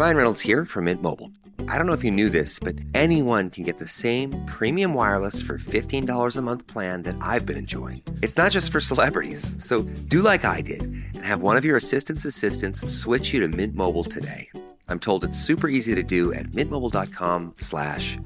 Ryan Reynolds here from Mint Mobile. I don't know if you knew this, but anyone can get the same premium wireless for $15 a month plan that I've been enjoying. It's not just for celebrities. So do like I did and have one of your assistants switch you to Mint Mobile today. I'm told it's super easy to do at mintmobile.com/switch.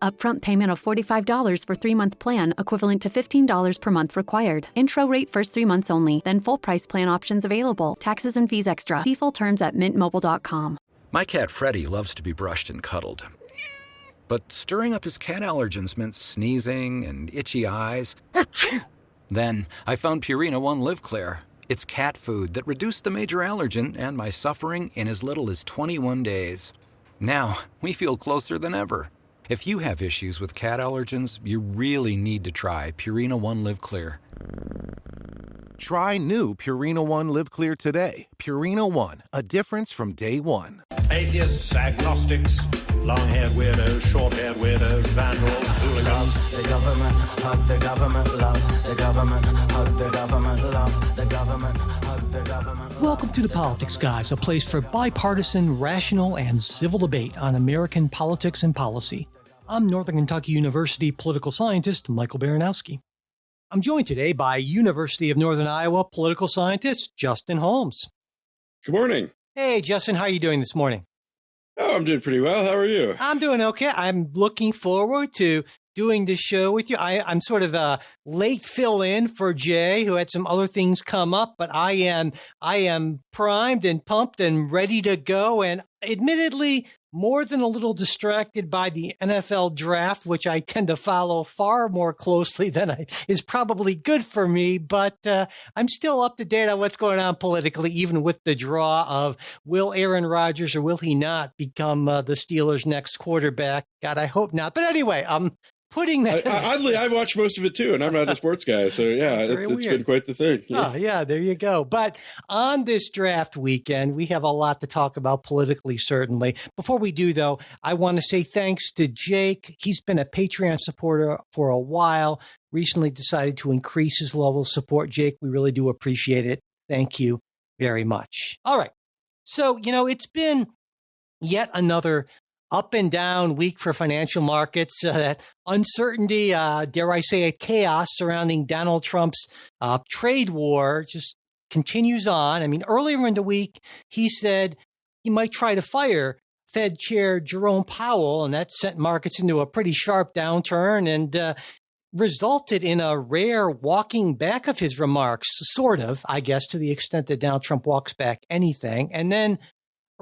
Upfront payment of $45 for 3-month plan, equivalent to $15 per month required. Intro rate first 3 months only, then full price plan options available. Taxes and fees extra. See full terms at mintmobile.com. My cat Freddie loves to be brushed and cuddled. But stirring up his cat allergens meant sneezing and itchy eyes. Then I found Purina One Live Clear. It's cat food that reduced the major allergen and my suffering in as little as 21 days. Now, we feel closer than ever. If you have issues with cat allergens, you really need to try Purina One Live Clear. Try new Purina One Live Clear today. Purina One, a difference from day one. Atheists, agnostics, long-haired weirdos, short-haired weirdos, vandals, hooligans. The government, hug the government, love the government, hug the government, love the government, hug the government. Welcome to The Politics Guys, a place for bipartisan, rational, and civil debate on American politics and policy. I'm Northern Kentucky University political scientist Michael Baranowski. I'm joined today by University of Northern Iowa political scientist Justin Holmes. Good morning. Hey, Justin, how are you doing this morning? Oh, I'm doing pretty well. How are you? I'm doing okay. I'm looking forward to doing this show with you. I'm sort of a late fill-in for Jay, who had some other things come up, but I am primed and pumped and ready to go, and admittedly more than a little distracted by the NFL draft, which I tend to follow far more closely than is probably good for me. But I'm still up to date on what's going on politically, even with the draw of will Aaron Rodgers or will he not become the Steelers' next quarterback? God, I hope not. But anyway, I'm putting that. Oddly, I watch most of it too, and I'm not a sports guy. So yeah, it's been quite the thing. Yeah. Oh, yeah, there you go. But on this draft weekend, we have a lot to talk about politically, certainly. Before we do, though, I want to say thanks to Jake. He's been a Patreon supporter for a while, recently decided to increase his level of support. Jake, we really do appreciate it. Thank you very much. All right. So, it's been yet another up and down week for financial markets. That uncertainty, dare I say it, chaos surrounding Donald Trump's trade war just continues on. I mean, earlier in the week, he said he might try to fire Fed Chair Jerome Powell, and that sent markets into a pretty sharp downturn and resulted in a rare walking back of his remarks, sort of, I guess, to the extent that Donald Trump walks back anything. And then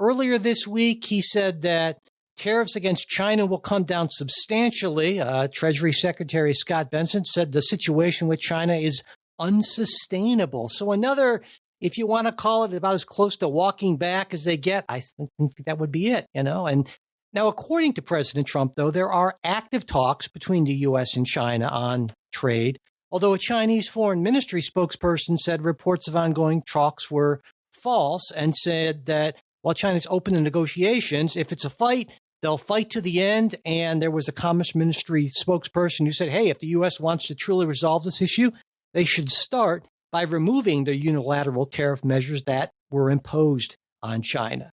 earlier this week, he said that tariffs against China will come down substantially. Treasury Secretary Scott Bessent said the situation with China is unsustainable. So another, if you want to call it, about as close to walking back as they get, I think that would be it, And now, according to President Trump, though, there are active talks between the U.S. and China on trade, although a Chinese foreign ministry spokesperson said reports of ongoing talks were false and said that while China's open to negotiations, if it's a fight, they'll fight to the end. And there was a Commerce Ministry spokesperson who said, hey, if the U.S. wants to truly resolve this issue, they should start by removing the unilateral tariff measures that were imposed on China.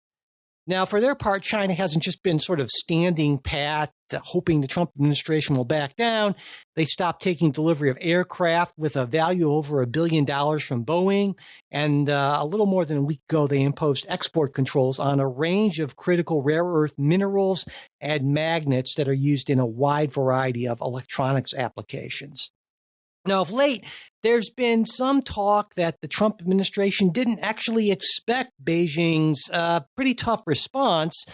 Now, for their part, China hasn't just been sort of standing pat, hoping the Trump administration will back down. They stopped taking delivery of aircraft with a value of over $1 billion from Boeing. And a little more than a week ago, they imposed export controls on a range of critical rare earth minerals and magnets that are used in a wide variety of electronics applications. Now, of late, there's been some talk that the Trump administration didn't actually expect Beijing's pretty tough response.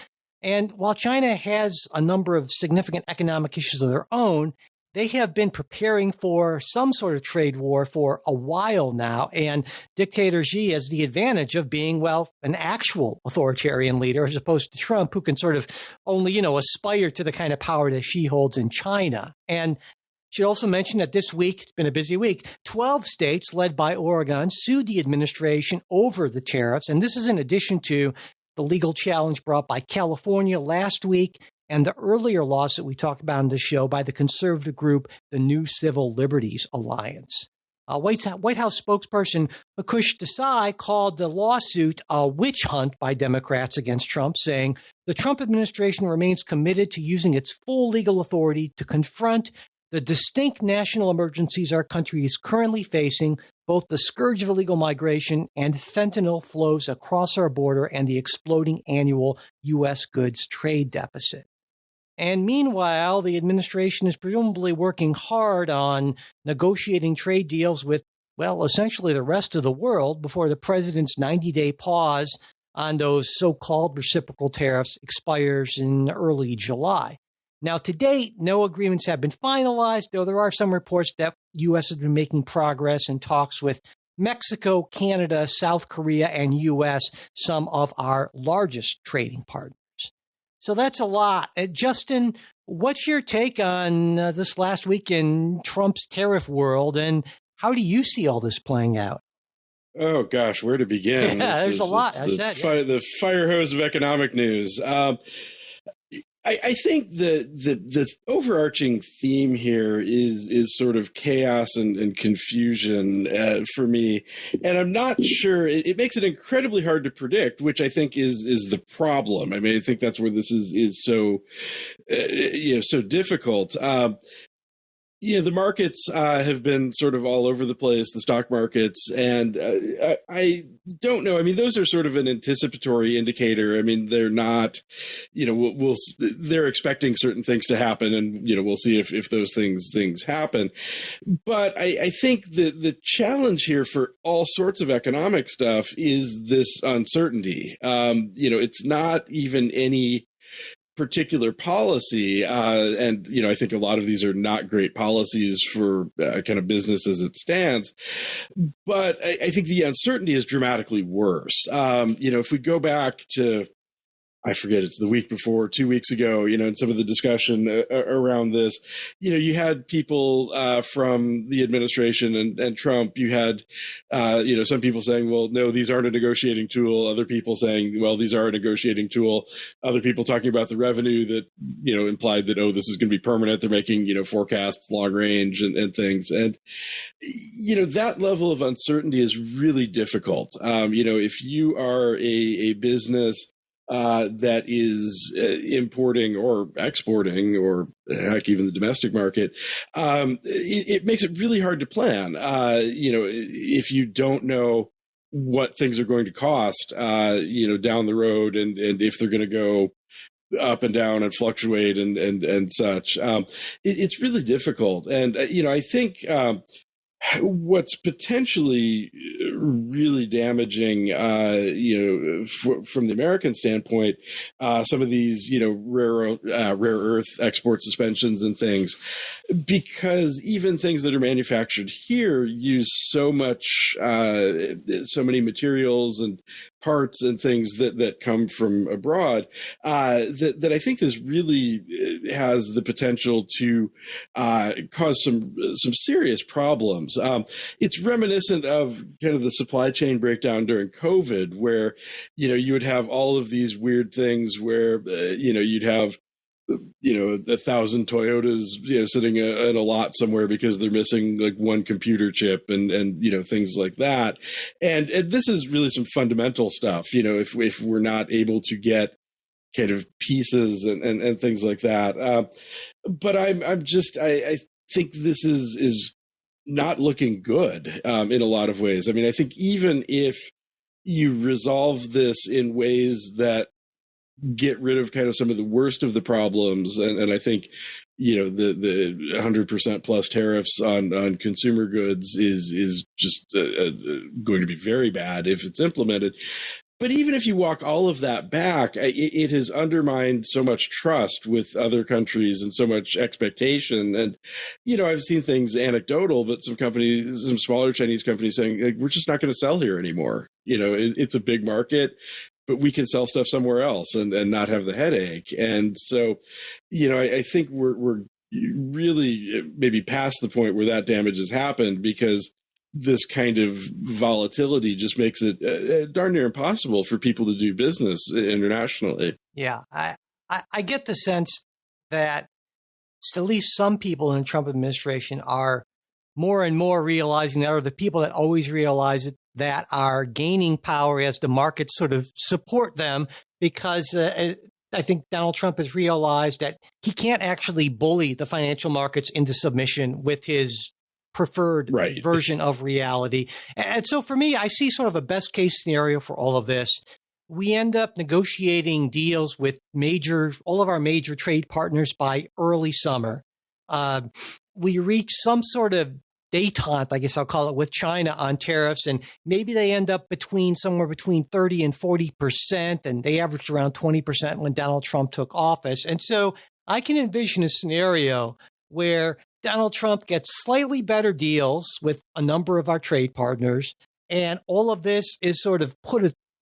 And while China has a number of significant economic issues of their own, they have been preparing for some sort of trade war for a while now. And dictator Xi has the advantage of being, well, an actual authoritarian leader, as opposed to Trump, who can sort of only, aspire to the kind of power that Xi holds in China. And should also mention that this week, it's been a busy week, 12 states led by Oregon sued the administration over the tariffs. And this is in addition to the legal challenge brought by California last week and the earlier lawsuit we talked about on the show by the conservative group, the New Civil Liberties Alliance. White House spokesperson Akush Desai called the lawsuit a witch hunt by Democrats against Trump, saying the Trump administration remains committed to using its full legal authority to confront the distinct national emergencies our country is currently facing, both the scourge of illegal migration and fentanyl flows across our border and the exploding annual U.S. goods trade deficit. And meanwhile, the administration is presumably working hard on negotiating trade deals with, well, essentially the rest of the world before the president's 90-day pause on those so-called reciprocal tariffs expires in early July. Now, to date, no agreements have been finalized, though there are some reports that the U.S. has been making progress in talks with Mexico, Canada, South Korea, and U.S., some of our largest trading partners. So that's a lot. Justin, what's your take on this last week in Trump's tariff world, and how do you see all this playing out? Oh, gosh, where to begin? Yeah, there's a lot. The fire hose of economic news. I think the overarching theme here is sort of chaos and confusion for me, and I'm not sure. It makes it incredibly hard to predict, which I think is the problem. I mean, I think that's where this is so so difficult. The markets have been sort of all over the place, the stock markets, and I don't know. I mean, those are sort of an anticipatory indicator. I mean, they're not, they're expecting certain things to happen, and, we'll see if those things happen. But I think the challenge here for all sorts of economic stuff is this uncertainty. It's not even any particular policy. And, I think a lot of these are not great policies for kind of business as it stands. But I think the uncertainty is dramatically worse. If we go back to, I forget, it's the week before, 2 weeks ago, in some of the discussion around this, you had people from the administration and Trump. You had, some people saying, well, no, these aren't a negotiating tool. Other people saying, well, these are a negotiating tool. Other people talking about the revenue that, implied that, oh, this is going to be permanent. They're making, forecasts long range and things. And, that level of uncertainty is really difficult. If you are a business that is importing or exporting, or heck, even the domestic market, it makes it really hard to plan. If you don't know what things are going to cost, down the road, and if they're going to go up and down and fluctuate and such, it's really difficult. And I think what's potentially really damaging, from the American standpoint, some of these, rare earth export suspensions and things, because even things that are manufactured here use so many materials and parts and things that come from abroad, that I think this really has the potential to cause some serious problems. It's reminiscent of kind of the supply chain breakdown during COVID, where you would have all of these weird things where you'd have 1,000 Toyotas sitting in a lot somewhere because they're missing like one computer chip and things like that. And this is really some fundamental stuff. If we're not able to get kind of pieces and things like that. But I think this is not looking good in a lot of ways. I mean, I think even if you resolve this in ways that get rid of kind of some of the worst of the problems, and I think the 100% plus tariffs on consumer goods is just going to be very bad if it's implemented. But even if you walk all of that back, it has undermined so much trust with other countries and so much expectation. And, I've seen things anecdotal, but some smaller Chinese companies saying, we're just not going to sell here anymore. It's a big market, but we can sell stuff somewhere else and not have the headache. And so, I think we're really maybe past the point where that damage has happened, because this kind of volatility just makes it darn near impossible for people to do business internationally. Yeah, I get the sense that at least some people in the Trump administration are more and more realizing that, or the people that always realize it, that are gaining power as the markets sort of support them, because I think Donald Trump has realized that he can't actually bully the financial markets into submission with his preferred version of reality. And so for me, I see sort of a best case scenario for all of this. We end up negotiating deals with all of our major trade partners by early summer. We reach some sort of détente, I guess I'll call it, with China on tariffs, and maybe they end up somewhere between 30 and 40%, and they averaged around 20% when Donald Trump took office. And so I can envision a scenario where Donald Trump gets slightly better deals with a number of our trade partners, and all of this is sort of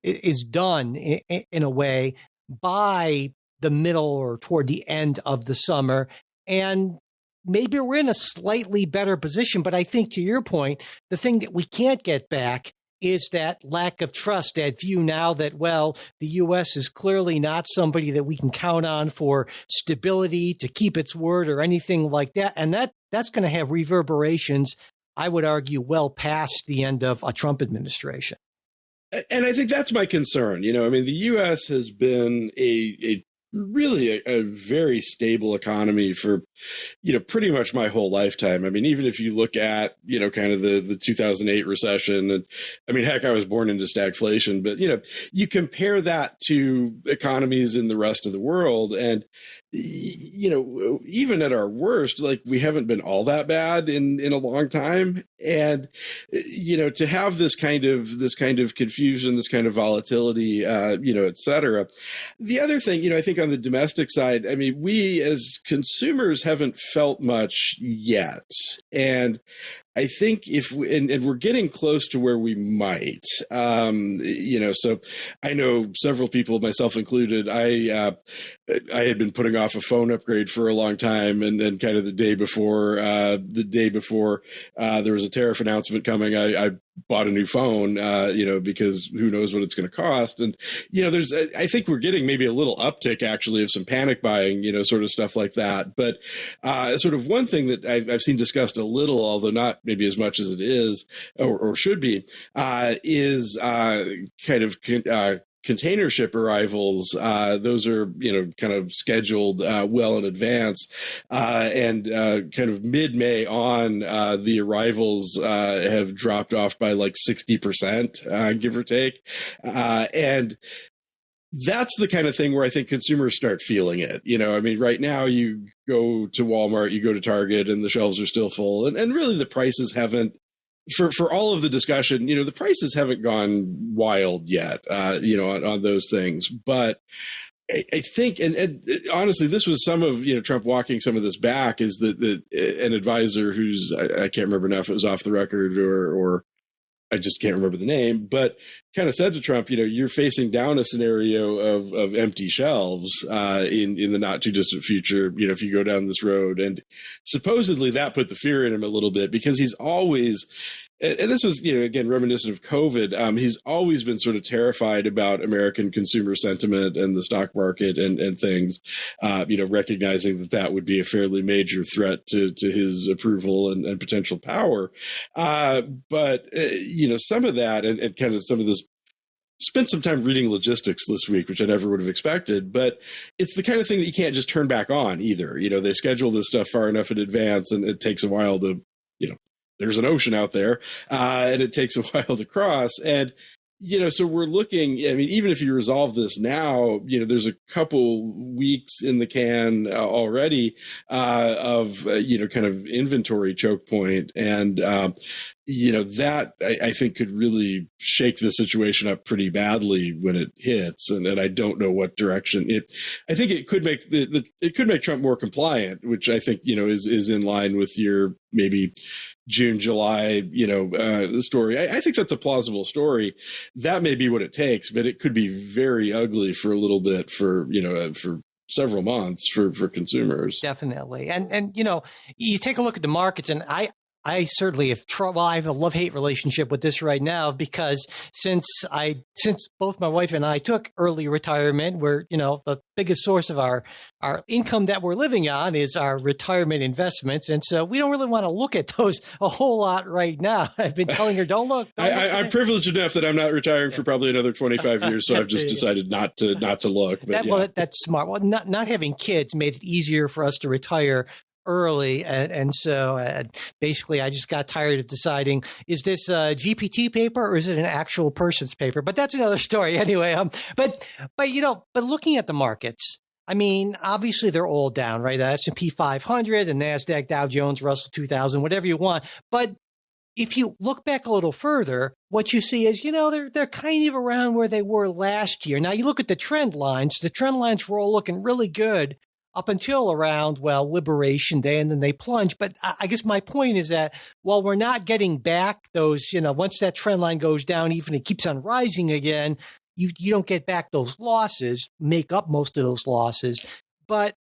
is done in a way by the middle or toward the end of the summer. And maybe we're in a slightly better position. But I think, to your point, the thing that we can't get back is that lack of trust, that view now that, well, the U.S. is clearly not somebody that we can count on for stability, to keep its word or anything like that. And that's going to have reverberations, I would argue, well past the end of a Trump administration. And I think that's my concern. I mean, the U.S. has been a very stable economy for, pretty much my whole lifetime. I mean, even if you look at, kind of the 2008 recession, and I mean, heck, I was born into stagflation, but, you compare that to economies in the rest of the world, and, even at our worst, like, we haven't been all that bad in a long time. And, to have this kind of confusion, this kind of volatility, et cetera. The other thing, I think on the domestic side, I mean, we as consumers haven't felt much yet. And I think and we're getting close to where we might, so I know several people, myself included, I had been putting off a phone upgrade for a long time. And then kind of the day before there was a tariff announcement coming, I bought a new phone, because who knows what it's going to cost. And, I think we're getting maybe a little uptick actually of some panic buying, sort of stuff like that. But sort of one thing that I've seen discussed a little, although not maybe as much as it is or should be, is kind of container ship arrivals. Those are, kind of scheduled well in advance. And kind of mid-May on, the arrivals have dropped off by like 60%, give or take. And that's the kind of thing where I think consumers start feeling it. I mean, right now you go to Walmart, you go to Target, and the shelves are still full. And really the prices haven't, for all of the discussion, the prices haven't gone wild yet, on those things. But I think, and honestly, this was some of, Trump walking some of this back, is that an advisor who's, I can't remember now if it was off the record or I just can't remember the name, but kind of said to Trump, you're facing down a scenario of empty shelves in the not too distant future, if you go down this road. And supposedly that put the fear in him a little bit, because he's always, and this was, again, reminiscent of COVID. He's always been sort of terrified about American consumer sentiment and the stock market and things, recognizing that would be a fairly major threat to his approval and potential power. But some of that and kind of some of this, spent some time reading logistics this week, which I never would have expected, but it's the kind of thing that you can't just turn back on either. They schedule this stuff far enough in advance, and it takes a while to, there's an ocean out there, and it takes a while to cross. And, so we're looking, I mean, even if you resolve this now, there's a couple weeks in the can already of, kind of inventory choke point. And, that I think could really shake the situation up pretty badly when it hits. And I don't know what direction I think it could make it could make Trump more compliant, which I think, is in line with your maybe June, July, the story. I think that's a plausible story. That may be what it takes, but it could be very ugly for a little bit for several months for consumers. Definitely. And you take a look at the markets, and I I certainly have trouble. I have a love-hate relationship with this right now because since both my wife and I took early retirement, we're, the biggest source of our income that we're living on is our retirement investments. And so we don't really want to look at those a whole lot right now. I've been telling her, don't look. I'm privileged enough that I'm not retiring for probably another 25 years. So I've just decided not to look. But Well, that's smart. Well, not having kids made it easier for us to retire early. And so basically I just got tired of deciding, is this a GPT paper or is it an actual person's paper? But that's another story anyway. But looking at the markets, I mean, obviously they're all down, right? The S&P 500, the NASDAQ, Dow Jones, Russell 2000, whatever you want. But if you look back a little further, what you see is, they're kind of around where they were last year. Now you look at the trend lines. The trend lines were all looking really good up until around, Liberation Day, and then they plunge. But I guess my point is that while we're not getting back those, once that trend line goes down, even it keeps on rising again, you don't get back those losses, make up most of those losses. But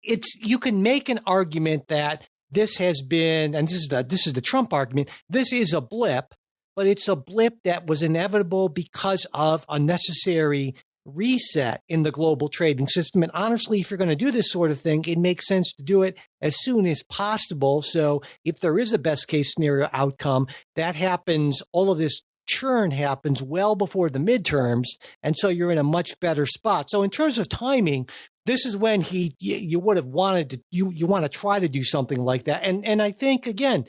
you can make an argument that this has been, and this is the Trump argument, this is a blip, but it's a blip that was inevitable because of unnecessary reset in the global trading system. And honestly, if you're going to do this sort of thing, it makes sense to do it as soon as possible. So if there is a best case scenario outcome, that happens, all of this churn happens well before the midterms. And so you're in a much better spot. So in terms of timing, this is when you would have wanted to, you want to try to do something like that. And I think, again,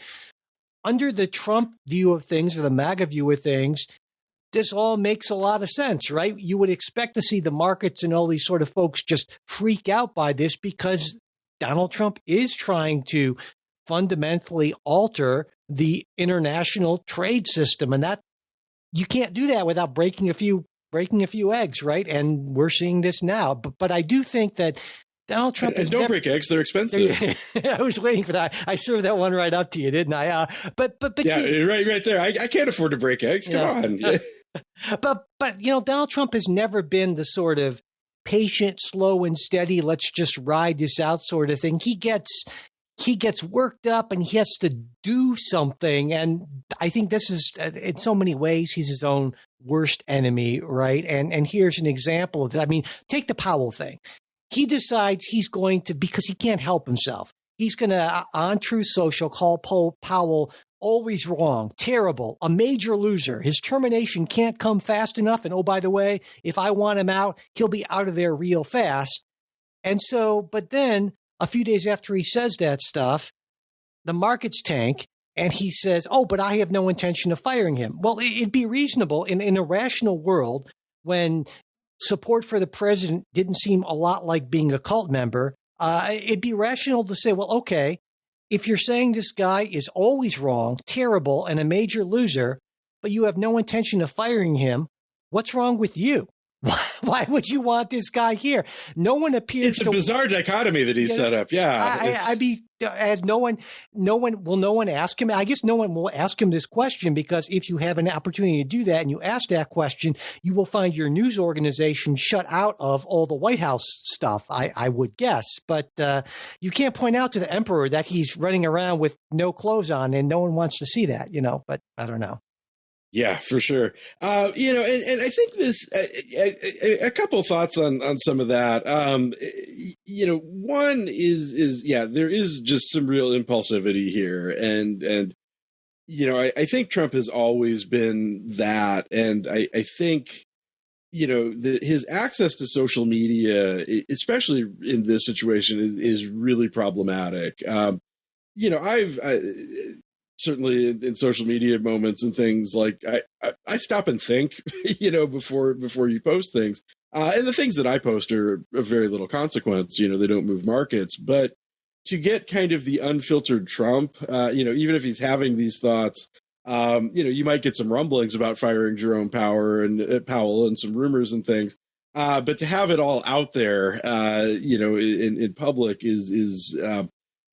under the Trump view of things or the MAGA view of things, this all makes a lot of sense, right? You would expect to see the markets and all these sort of folks just freak out by this because Donald Trump is trying to fundamentally alter the international trade system. And that you can't do that without breaking a few eggs, right? And we're seeing this now. But I do think that Donald Trump is don't break eggs; they're expensive. I was waiting for that. I served that one right up to you, didn't I? But yeah, right there. I can't afford to break eggs. Come on. But Donald Trump has never been the sort of patient, slow and steady, let's just ride this out sort of thing. He gets worked up and he has to do something. And I think this is, in so many ways, he's his own worst enemy, right? And here's an example of that. I mean, take the Powell thing. He decides he's going to, because he can't help himself, he's going to, on Truth Social, call Powell always wrong, terrible, a major loser. His termination can't come fast enough. And oh, by the way, if I want him out, he'll be out of there real fast. And so, but then a few days after he says that stuff, the markets tank and he says, oh, but I have no intention of firing him. Well, it'd be reasonable in a rational world when support for the president didn't seem a lot like being a cult member. It'd be rational to say, well, okay, if you're saying this guy is always wrong, terrible, and a major loser, but you have no intention of firing him, what's wrong with you? Why would you want this guy here? No one appears to. It's a bizarre dichotomy that he set up. Yeah. No one ask him. I guess no one will ask him this question because if you have an opportunity to do that and you ask that question, you will find your news organization shut out of all the White House stuff, I would guess. But you can't point out to the emperor that he's running around with no clothes on and no one wants to see that, but I don't know. Yeah, for sure. And I think this, a couple of thoughts on some of that. One is there is just some real impulsivity here. And I think Trump has always been that. And I think, his access to social media, especially in this situation, is really problematic. I've certainly in social media moments and things like I stop and think, before you post things. And the things that I post are of very little consequence. They don't move markets. But to get kind of the unfiltered Trump, even if he's having these thoughts, you might get some rumblings about firing Jerome Powell and some rumors and things. But to have it all out there, in public is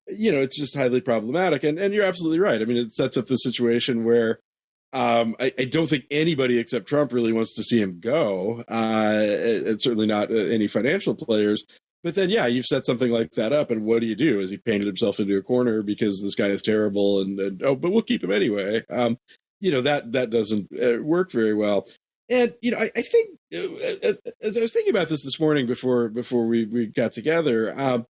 it's just highly problematic. And you're absolutely right. I mean, it sets up the situation where I don't think anybody except Trump really wants to see him go, and certainly not any financial players. But then, yeah, you've set something like that up, and what do you do? Is he painted himself into a corner because this guy is terrible, and but we'll keep him anyway? That doesn't work very well. And I think as I was thinking about this morning before we got together,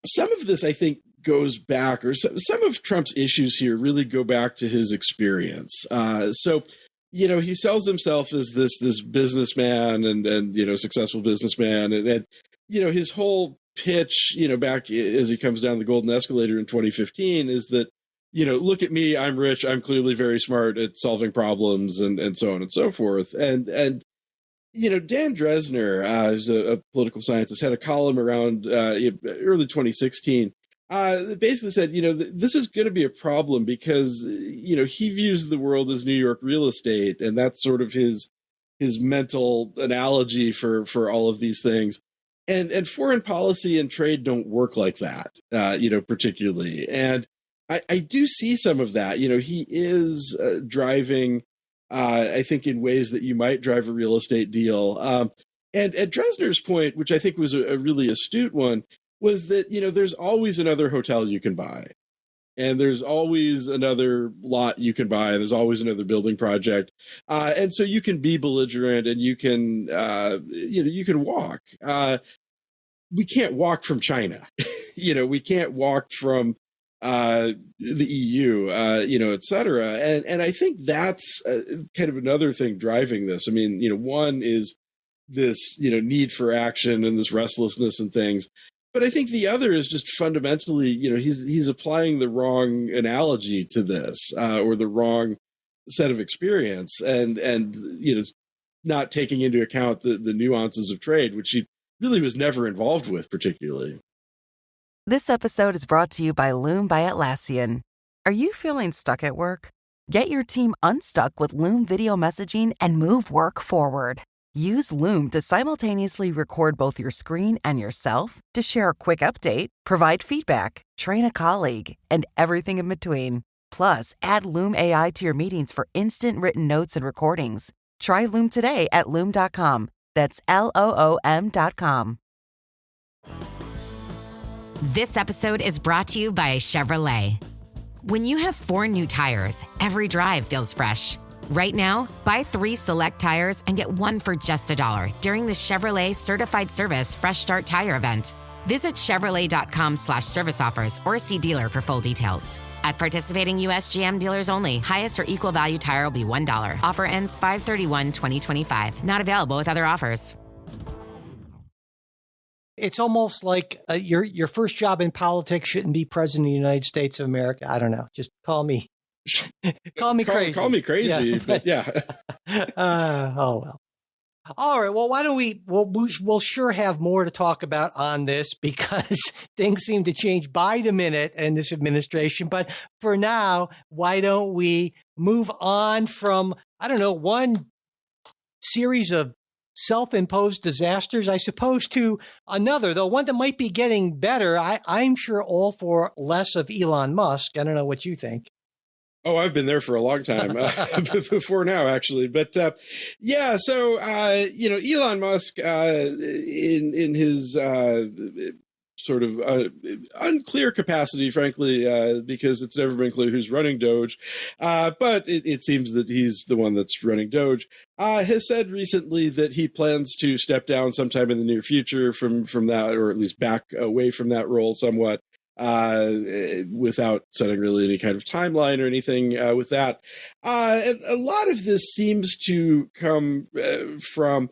some of this I think goes back, or some of Trump's issues here really go back to his experience. So he sells himself as this businessman and successful businessman, and his whole pitch, back as he comes down the golden escalator in 2015 is that, look at me, I'm rich, I'm clearly very smart at solving problems, and so on and so forth. And Dan Dresner, who's a political scientist, had a column around early 2016 that basically said, this is going to be a problem because, he views the world as New York real estate, and that's sort of his mental analogy for all of these things. And foreign policy and trade don't work like that, particularly. And I do see some of that. He is driving, I think, in ways that you might drive a real estate deal. And at Dresner's point, which I think was a really astute one, was that, there's always another hotel you can buy. And there's always another lot you can buy. There's always another building project. And so you can be belligerent and you can, you can walk. We can't walk from China. We can't walk from the EU, et cetera. And I think that's kind of another thing driving this. I mean, one is this, need for action and this restlessness and things. But I think the other is just fundamentally, he's applying the wrong analogy to this, or the wrong set of experience, and not taking into account the nuances of trade, which he really was never involved with particularly. This episode is brought to you by Loom by Atlassian. Are you feeling stuck at work? Get your team unstuck with Loom video messaging and move work forward. Use Loom to simultaneously record both your screen and yourself to share a quick update, provide feedback, train a colleague, and everything in between. Plus, add Loom AI to your meetings for instant written notes and recordings. Try Loom today at Loom.com. That's LOOM.com. This episode is brought to you by Chevrolet. When you have 4 new tires, every drive feels fresh. Right now, buy 3 select tires and get 1 for just $1 during the Chevrolet Certified Service Fresh Start Tire event. Visit Chevrolet.com/service offers or see dealer for full details. At participating U.S. GM dealers only, highest or equal value tire will be $1. Offer ends 5/31/2025. Not available with other offers. It's almost like your first job in politics shouldn't be president of the United States of America. I don't know. Just call me crazy. Call me crazy, but yeah. Oh, well. All right. Well, why don't we'll sure have more to talk about on this because things seem to change by the minute in this administration. But for now, why don't we move on from, one series of self-imposed disasters, I suppose, to another, though one that might be getting better. I'm sure all for less of Elon Musk. I don't know what you think. Oh, I've been there for a long time, before now, actually. But yeah, so Elon Musk, in his sort of unclear capacity, frankly, because it's never been clear who's running DOGE, but it seems that he's the one that's running DOGE, has said recently that he plans to step down sometime in the near future from that, or at least back away from that role somewhat. Without setting really any kind of timeline or anything with that. And a lot of this seems to come from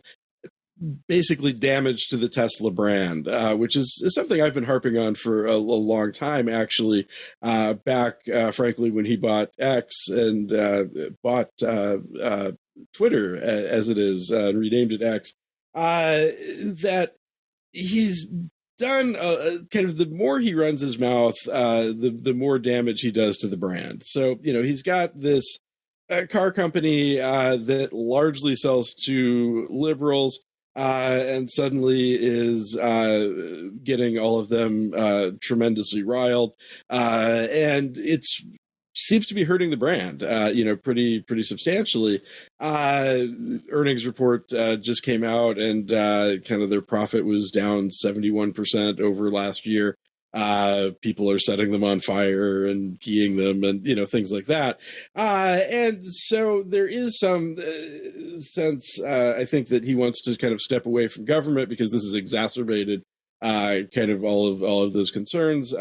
basically damage to the Tesla brand, which is something I've been harping on for a long time, actually, back, frankly, when he bought X and bought Twitter, as it is, and renamed it X, that he's done kind of, the more he runs his mouth, the more damage he does to the brand. So, he's got this car company that largely sells to liberals, and suddenly is getting all of them tremendously riled. And it's seems to be hurting the brand, pretty substantially. Earnings report just came out, and kind of their profit was down 71% over last year. People are setting them on fire and keying them, and things like that. And so there is some sense, I think, that he wants to kind of step away from government because this has exacerbated kind of all of those concerns.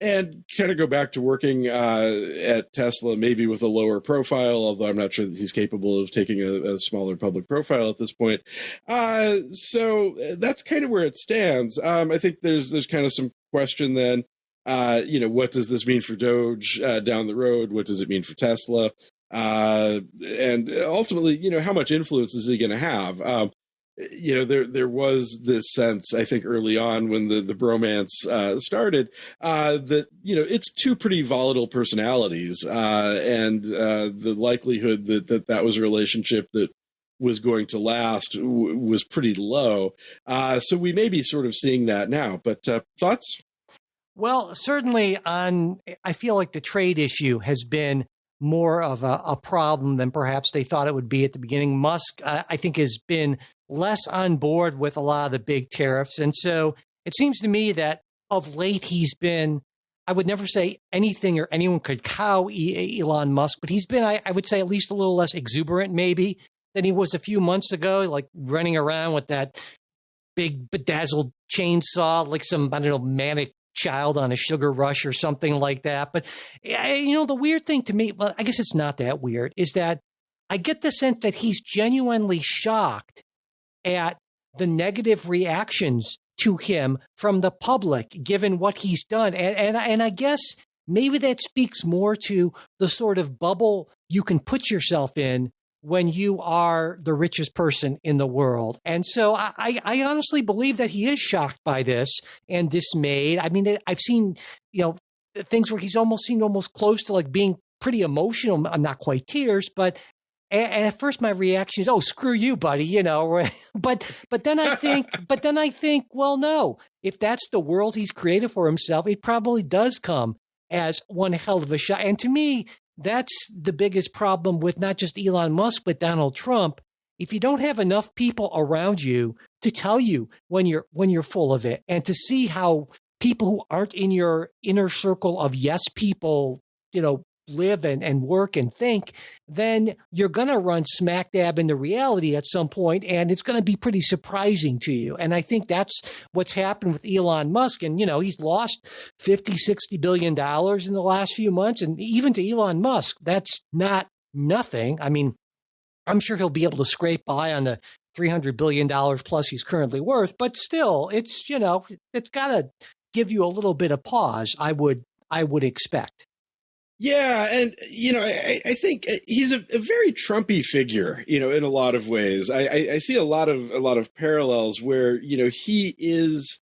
And kind of go back to working at Tesla, maybe with a lower profile, although I'm not sure that he's capable of taking a smaller public profile at this point. So that's kind of where it stands. I think there's kind of some question then, what does this mean for DOGE down the road? What does it mean for Tesla? And ultimately, how much influence is he going to have? There was this sense, I think, early on when the bromance started, that, it's two pretty volatile personalities, and the likelihood that was a relationship that was going to last was pretty low. So we may be sort of seeing that now. But thoughts? Well, certainly I feel like the trade issue has been more of a problem than perhaps they thought it would be at the beginning. Musk, I think, has been less on board with a lot of the big tariffs. And so it seems to me that of late he's been, I would never say anything or anyone could cow Elon Musk, but he's been, I would say, at least a little less exuberant maybe than he was a few months ago, like running around with that big bedazzled chainsaw, like some, I don't know, manic child on a sugar rush or something like that. But, the weird thing to me, well, I guess it's not that weird, is that I get the sense that he's genuinely shocked at the negative reactions to him from the public, given what he's done. And I guess maybe that speaks more to the sort of bubble you can put yourself in when you are the richest person in the world. And so I honestly believe that he is shocked by this and dismayed. I mean, I've seen, things where he's seemed almost close to like being pretty emotional, not quite tears, but and at first my reaction is, oh, screw you, buddy, but then I think, well, no, if that's the world he's created for himself, it probably does come as one hell of a shock. And to me, that's the biggest problem with not just Elon Musk, but Donald Trump. If you don't have enough people around you to tell you when you're full of it, and to see how people who aren't in your inner circle of yes people, live and work and think, then you're going to run smack dab into reality at some point, and it's going to be pretty surprising to you. And I think that's what's happened with Elon Musk. And, he's lost $50-60 billion in the last few months. And even to Elon Musk, that's not nothing. I mean, I'm sure he'll be able to scrape by on the $300 billion plus he's currently worth, but still, it's got to give you a little bit of pause, I would expect. Yeah, and I think he's a very Trumpy figure, in a lot of ways. I see a lot of parallels where he is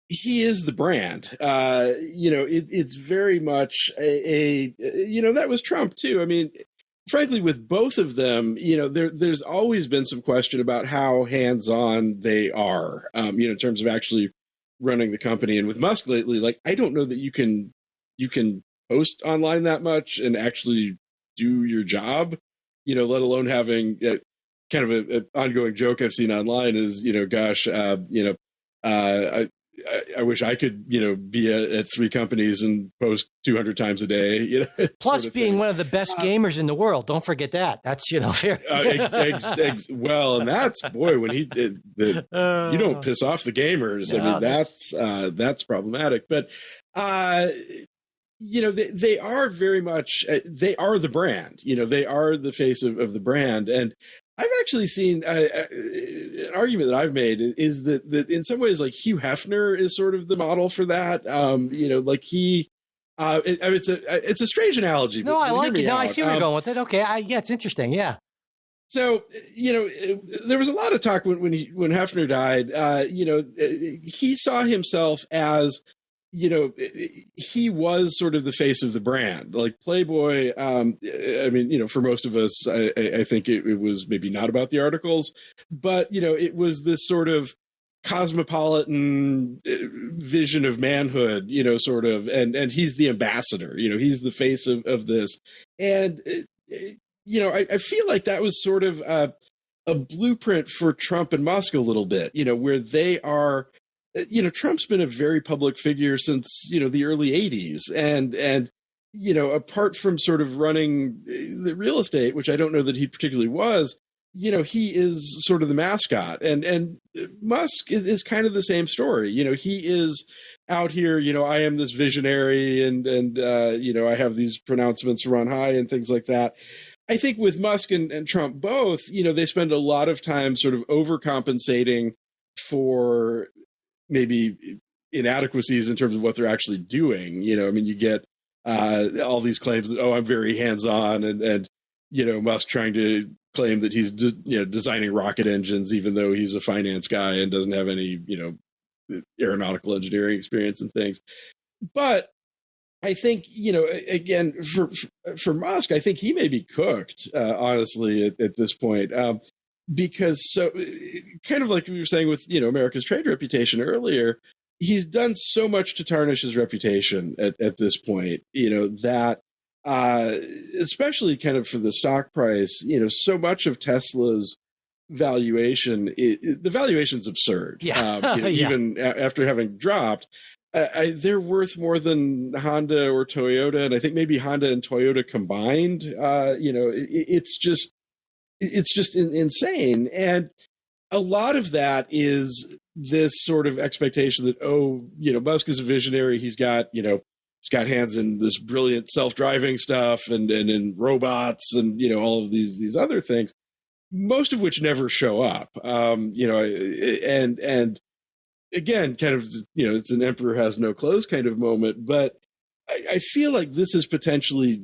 the brand. It's very much that was Trump too. I mean, frankly, with both of them, there's always been some question about how hands-on they are, in terms of actually running the company. And with Musk lately, like, I don't know that you can post online that much and actually do your job, let alone having kind of an ongoing joke I've seen online is, I wish I could, be at three companies and post 200 times a day. Plus sort of being one of the best gamers in the world. Don't forget that. That's, fair. Well, and that's, boy, when you don't piss off the gamers. No, I mean, that's problematic. But, they are very much, they are the brand, they are the face of the brand. And I've actually seen an argument that I've made is that in some ways, like, Hugh Hefner is sort of the model for that. Like he, it's a strange analogy. No, I like it. No, I see where you're going with it. Okay. Yeah, it's interesting. Yeah. So, there was a lot of talk when Hefner died, he saw himself as, he was sort of the face of the brand, like Playboy. I mean, for most of us, I think it was maybe not about the articles, but, it was this sort of cosmopolitan vision of manhood, sort of, and he's the ambassador, he's the face of this. And, I feel like that was sort of a blueprint for Trump and Musk a little bit, where they are, Trump's been a very public figure since, the early 80s. And, apart from sort of running the real estate, which I don't know that he particularly was, he is sort of the mascot. And Musk is kind of the same story. He is out here, I am this visionary and I have these pronouncements from on high and things like that. I think with Musk and Trump both, they spend a lot of time sort of overcompensating for maybe inadequacies in terms of what they're actually doing. You get all these claims that, I'm very hands-on and Musk trying to claim that he's designing rocket engines, even though he's a finance guy and doesn't have any aeronautical engineering experience and things. But I think again for Musk, I think he may be cooked honestly at this point, because so kind of like we were saying with America's trade reputation earlier, he's done so much to tarnish his reputation at this point, that especially kind of for the stock price, so much of Tesla's valuation, the valuation's absurd. Yeah. Even after having dropped, they're worth more than Honda or Toyota. And I think maybe Honda and Toyota combined, it's just insane. And a lot of that is this sort of expectation that, Musk is a visionary. He's got hands in this brilliant self-driving stuff and in robots and, all of these other things, most of which never show up. And again, kind of, it's an emperor has no clothes kind of moment, but I feel like this has potentially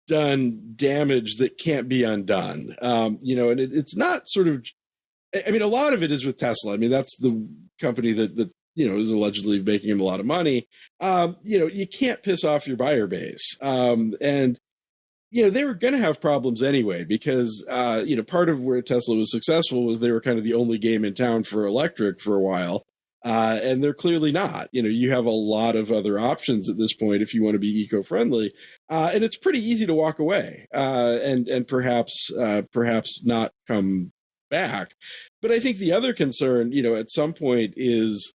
done damage that can't be undone. And it's not sort of, a lot of it is with Tesla. That's the company that is allegedly making him a lot of money. You can't piss off your buyer base. And they were going to have problems anyway, because, part of where Tesla was successful was they were kind of the only game in town for electric for a while. And they're clearly not. You have a lot of other options at this point if you want to be eco-friendly. And it's pretty easy to walk away and perhaps not come back. But I think the other concern, at some point is,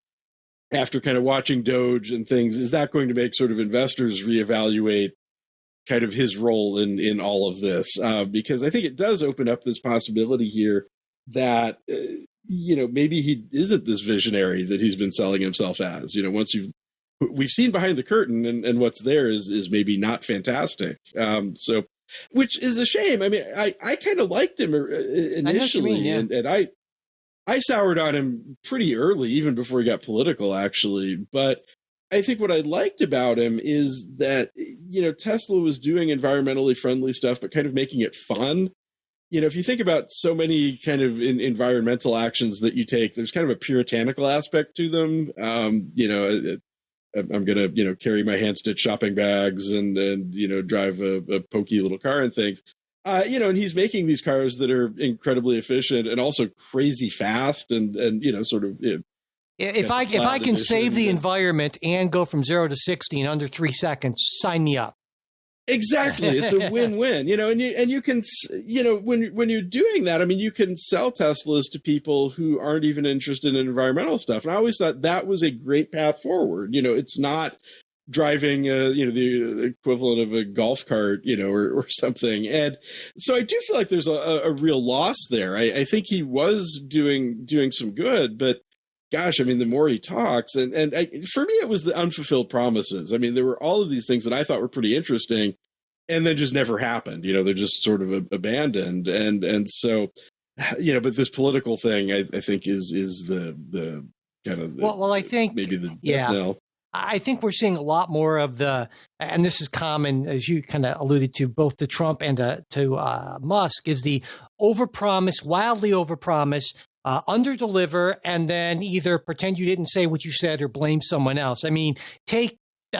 after kind of watching DOGE and things, is that going to make sort of investors reevaluate kind of his role in all of this? Because I think it does open up this possibility here that, maybe he isn't this visionary that he's been selling himself as. We've seen behind the curtain and what's there is maybe not fantastic. So, which is a shame. I kind of liked him initially, I know what you mean, yeah. and I soured on him pretty early, even before he got political, actually. But I think what I liked about him is that, Tesla was doing environmentally friendly stuff, but kind of making it fun. If you think about so many kind of environmental actions that you take, there's kind of a puritanical aspect to them. I'm going to, carry my hand-stitched shopping bags and drive a pokey little car and things. And he's making these cars that are incredibly efficient and also crazy fast and sort of. If I can save the environment and go from 0 to 60 in under 3 seconds, sign me up. Exactly, it's a win-win. And you can, when you're doing that, you can sell Teslas to people who aren't even interested in environmental stuff. And I always thought that was a great path forward. It's not driving, the equivalent of a golf cart, or something. And so I do feel like there's a real loss there. I think he was doing some good, but gosh, the more he talks and for me, it was the unfulfilled promises. There were all of these things that I thought were pretty interesting and then just never happened. They're just sort of abandoned. And so, but this political thing, I think is the kind of, well, I think maybe the, no. I think we're seeing a lot more of and this is common, as you kind of alluded to, both to Trump and to Musk, is the overpromise, wildly overpromise, underdeliver, and then either pretend you didn't say what you said or blame someone else. Take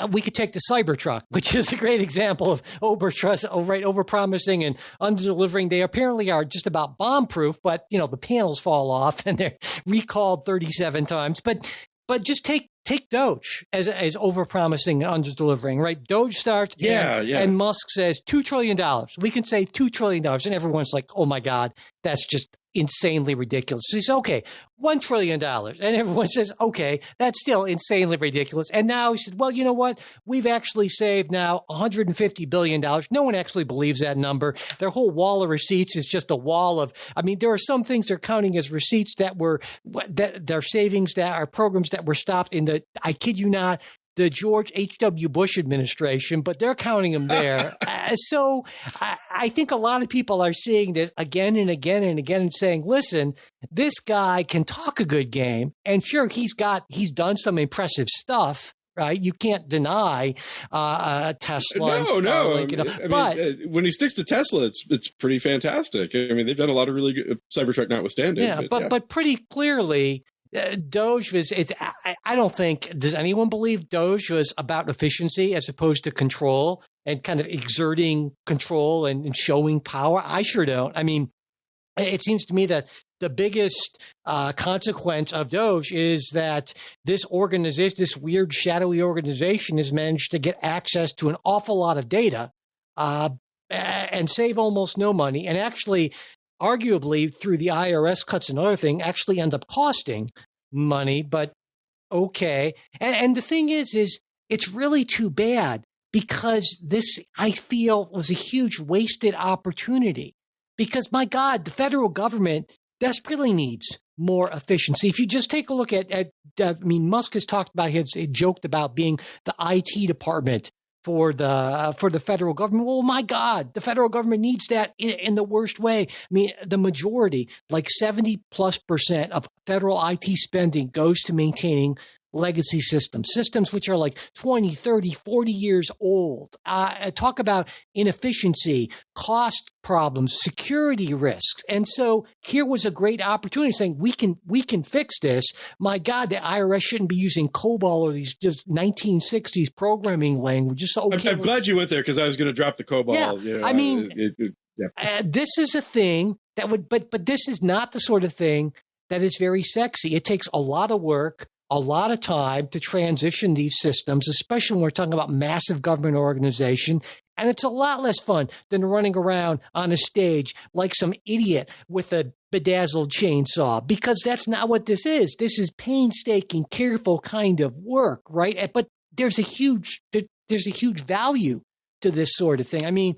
we could take the Cybertruck, which is a great example of overpromising and under-delivering. They apparently are just about bomb-proof, but, the panels fall off and they're recalled 37 times. But just take DOGE as overpromising and under-delivering, right? DOGE starts and Musk says $2 trillion. We can say $2 trillion. And everyone's like, oh, my God, that's just insanely ridiculous. So he says, okay, $1 trillion. And everyone says, okay, that's still insanely ridiculous. And now he said, well, you know what? We've actually saved now $150 billion. No one actually believes that number. Their whole wall of receipts is just a wall of, there are some things they're counting as receipts that they're savings that are programs that were stopped in I kid you not, the George H.W. Bush administration, but they're counting them there. So I think a lot of people are seeing this again and again and again and saying, listen, this guy can talk a good game. And sure, he's done some impressive stuff. Right, you can't deny Tesla. No. But when he sticks to Tesla, it's pretty fantastic. They've done a lot of really good, Cybertruck notwithstanding. Yeah, but pretty clearly, DOGE was. I don't think. Does anyone believe DOGE was about efficiency as opposed to control and kind of exerting control and showing power? I sure don't. It seems to me that the biggest consequence of DOGE is that this organization, this weird shadowy organization, has managed to get access to an awful lot of data and save almost no money, and actually, arguably, through the IRS cuts and other thing, actually end up costing money. But okay, and the thing is it's really too bad, because this, I feel, was a huge wasted opportunity. Because, my God, the federal government desperately needs more efficiency. If you just take a look at Musk has talked about, he joked about being the IT department for the federal government. Oh, my God, the federal government needs that in the worst way. The majority, like 70+% of federal IT spending goes to maintaining legacy systems which are like 20, 30, 40 years old. Talk about inefficiency, cost problems, security risks. And so here was a great opportunity saying we can fix this. My God, the IRS shouldn't be using COBOL or these just 1960s programming language. So okay, I'm glad you went there, because I was going to drop the COBOL. Yeah, this is a thing that would, but this is not the sort of thing that is very sexy. It takes a lot of work, a lot of time to transition these systems, especially when we're talking about massive government organization. And it's a lot less fun than running around on a stage like some idiot with a bedazzled chainsaw, because that's not what this is. This is painstaking, careful kind of work, right? But there's a huge value to this sort of thing.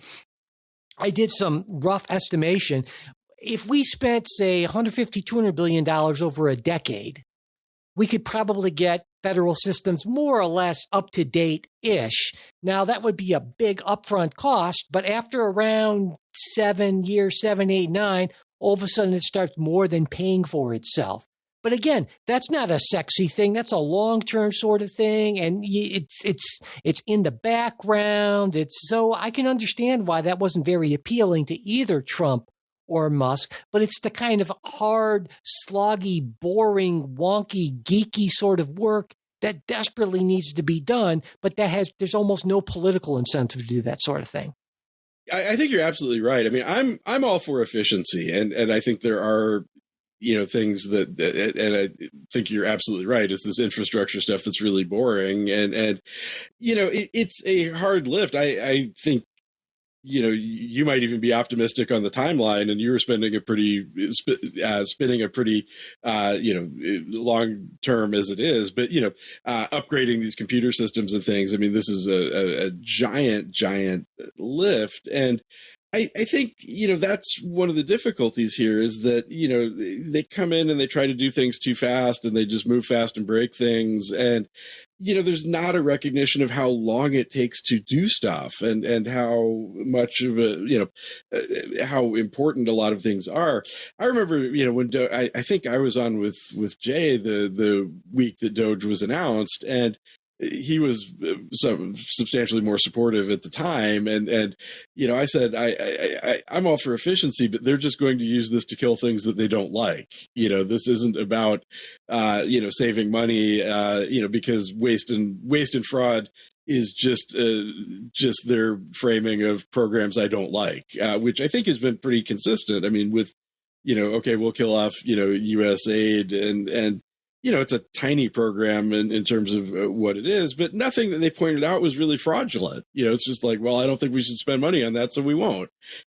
I did some rough estimation. If we spent, say, $150, $200 billion over a decade, we could probably get federal systems more or less up to date-ish. Now, that would be a big upfront cost, but after around 7 years, 7, 8, 9, all of a sudden it starts more than paying for itself. But again, that's not a sexy thing. That's a long-term sort of thing, and it's in the background. So I can understand why that wasn't very appealing to either Trump or Musk, but it's the kind of hard, sloggy, boring, wonky, geeky sort of work that desperately needs to be done, but there's almost no political incentive to do that sort of thing. I think you're absolutely right. I'm all for efficiency, and I think there are things that, and I think you're absolutely right. It's this infrastructure stuff that's really boring, and it's a hard lift. I think you might even be optimistic on the timeline, and you were spinning a pretty long term as it is. But upgrading these computer systems and things. This is a giant lift, and I think that's one of the difficulties here is that they come in and they try to do things too fast, and they just move fast and break things, and there's not a recognition of how long it takes to do stuff, and how much of how important a lot of things are. I remember when I think I was on with Jay the week that DOGE was announced, and he was substantially more supportive at the time. And I said, I'm all for efficiency, but they're just going to use this to kill things that they don't like. This isn't about, saving money, because waste and fraud is just their framing of programs I don't like, which I think has been pretty consistent. I mean, with, okay, we'll kill off, U.S. aid and it's a tiny program in terms of what it is, but nothing that they pointed out was really fraudulent. It's just like, well, I don't think we should spend money on that, so we won't.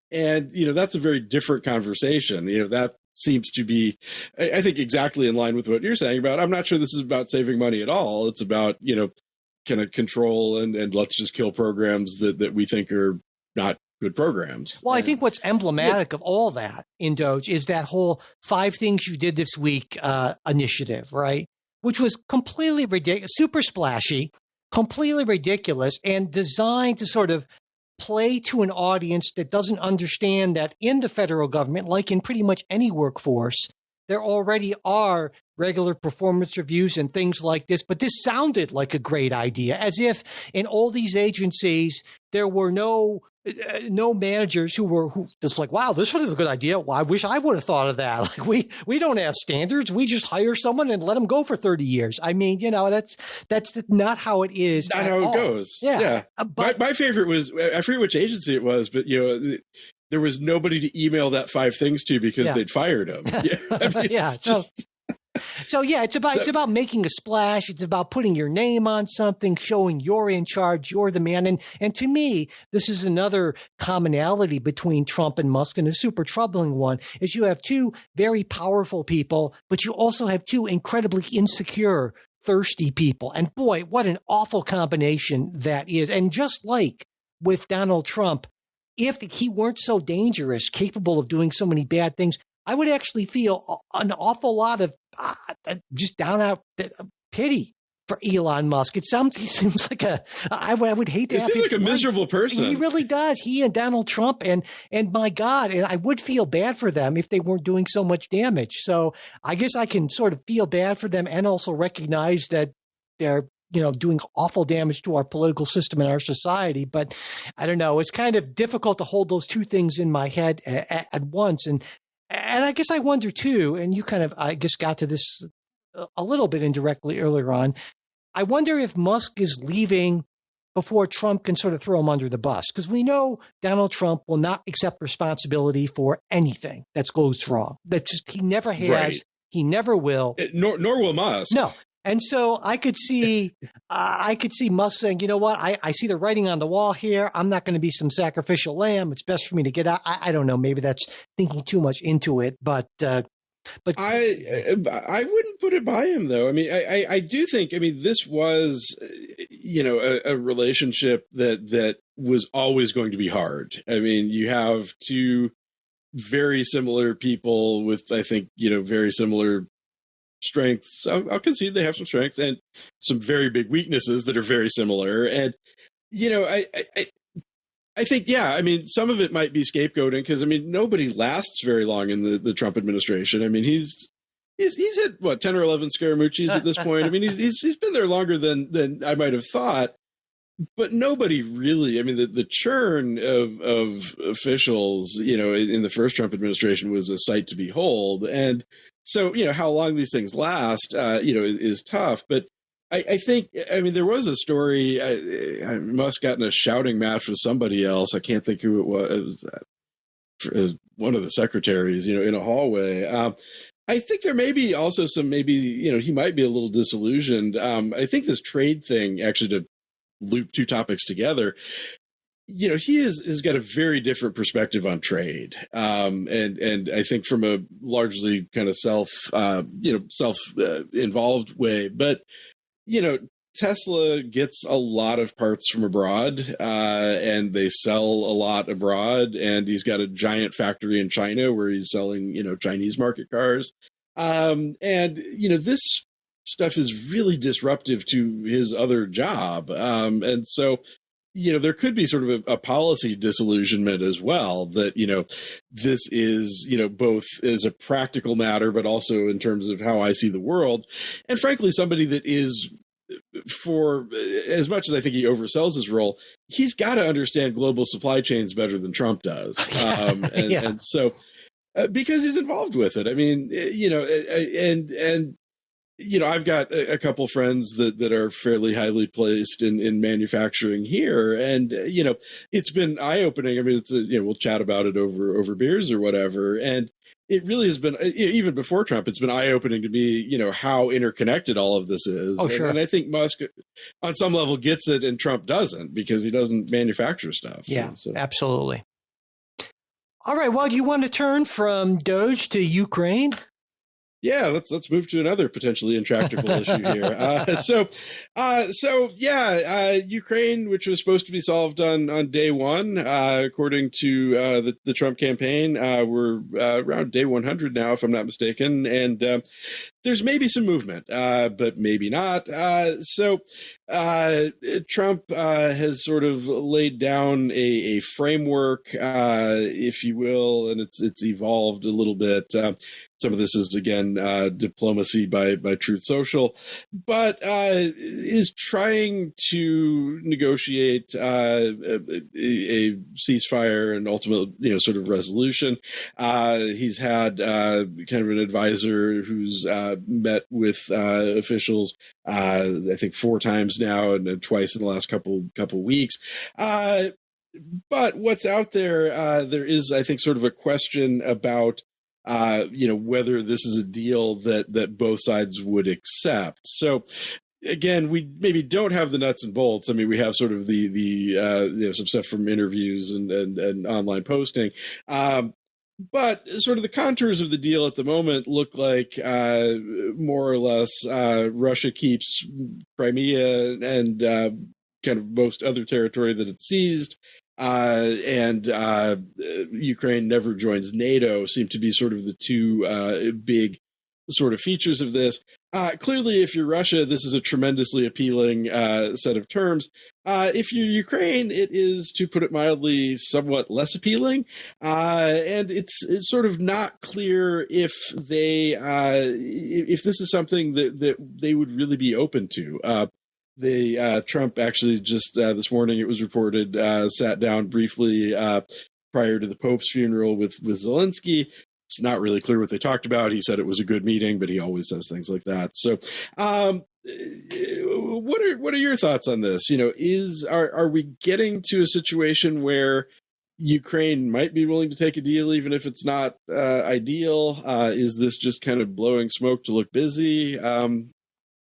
And, that's a very different conversation. That seems to be, I think, exactly in line with what you're saying about, I'm not sure this is about saving money at all. It's about, kind of control and let's just kill programs that we think are not good programs. Well, I think what's emblematic of all that in DOGE is that whole 5 things you did this week initiative, right? Which was completely ridiculous, super splashy, completely ridiculous, and designed to sort of play to an audience that doesn't understand that in the federal government, like in pretty much any workforce, there already are regular performance reviews and things like this. But this sounded like a great idea, as if in all these agencies, there were no managers who just like, wow, this was a good idea. Well, I wish I would have thought of that. Like we don't have standards. We just hire someone and let them go for 30 years. I mean, that's not how it is. Not how it goes. Yeah. But my favorite was, I forget which agency it was, but there was nobody to email that 5 things to because they'd fired him. It's about making a splash. It's about putting your name on something, showing you're in charge, you're the man. And to me, this is another commonality between Trump and Musk, and a super troubling one, is you have 2 very powerful people, but you also have 2 incredibly insecure, thirsty people. And boy, what an awful combination that is. And just like with Donald Trump, if he weren't so dangerous, capable of doing so many bad things, I would actually feel an awful lot of just down out pity for Elon Musk. He seems like I would hate to have him. He seems like a miserable person. He really does. He and Donald Trump, and my God, and I would feel bad for them if they weren't doing so much damage. So I guess I can sort of feel bad for them and also recognize that they're doing awful damage to our political system and our society. But I don't know. It's kind of difficult to hold those 2 things in my head at once. And I guess I wonder too, and you kind of, I guess, got to this a little bit indirectly earlier on. I wonder if Musk is leaving before Trump can sort of throw him under the bus, because we know Donald Trump will not accept responsibility for anything that goes wrong. That just, he never has, right. He never will. Nor will Musk. No. And so I could see Musk saying, you know what, I see the writing on the wall here. I'm not going to be some sacrificial lamb. It's best for me to get out. I don't know. Maybe that's thinking too much into it, but I wouldn't put it by him, though. I mean, I do think, this was, a relationship that was always going to be hard. I mean, you have 2 very similar people with, I think, very similar strengths. I'll concede they have some strengths and some very big weaknesses that are very similar. And, I think, some of it might be scapegoating because, nobody lasts very long in the Trump administration. He's had, 10 or 11 Scaramucci's at this point. He's been there longer than I might have thought. But nobody really, the churn of officials, in the first Trump administration was a sight to behold. And so, how long these things last, is tough. But I think, there was a story, Musk got in a shouting match with somebody else. I can't think who it was. It was one of the secretaries, in a hallway. I think there may be also he might be a little disillusioned. I think this trade thing, actually, to loop 2 topics together, he has got a very different perspective on trade. And I think from a largely kind of self involved way, but, Tesla gets a lot of parts from abroad, and they sell a lot abroad, and he's got a giant factory in China where he's selling, Chinese market cars. This stuff is really disruptive to his other job. And so, there could be sort of a policy disillusionment as well that, this is, both as a practical matter, but also in terms of how I see the world. And frankly, somebody that is for as much as I think he oversells his role, he's got to understand global supply chains better than Trump does. And so, because he's involved with it. I mean, I've got a couple friends that are fairly highly placed in manufacturing here. And, it's been eye-opening. I mean, we'll chat about it over beers or whatever. And it really has been, even before Trump, it's been eye-opening to me, how interconnected all of this is. Oh, sure. And I think Musk, on some level, gets it and Trump doesn't, because he doesn't manufacture stuff. Yeah, absolutely. All right. Well, do you want to turn from DOGE to Ukraine? Yeah, let's move to another potentially intractable issue here. Ukraine, which was supposed to be solved on day one, according to the Trump campaign, we're around day 100 now, if I'm not mistaken, and there's maybe some movement, but maybe not. Trump has sort of laid down a framework, if you will, and it's evolved a little bit. Some of this is, again, diplomacy by Truth Social, but is trying to negotiate a ceasefire and ultimate, sort of resolution. He's had kind of an advisor who's met with officials, I think 4 times now, and twice in the last couple weeks. But what's out there, there is, I think, sort of a question about whether this is a deal that both sides would accept. So again, we maybe don't have the nuts and bolts. I mean, we have sort of the some stuff from interviews and online posting. But sort of the contours of the deal at the moment look like more or less Russia keeps Crimea and kind of most other territory that it seized. And Ukraine never joins NATO seem to be sort of the two big sort of features of this. Clearly, if you're Russia, this is a tremendously appealing set of terms. If you're Ukraine, it is, to put it mildly, somewhat less appealing. And it's sort of not clear if if this is something that they would really be open to. Trump actually just this morning, it was reported, sat down briefly prior to the Pope's funeral with Zelensky. It's not really clear what they talked about. He said it was a good meeting, but he always says things like that. So, what are your thoughts on this? Are we getting to a situation where Ukraine might be willing to take a deal, even if it's not ideal? Is this just kind of blowing smoke to look busy?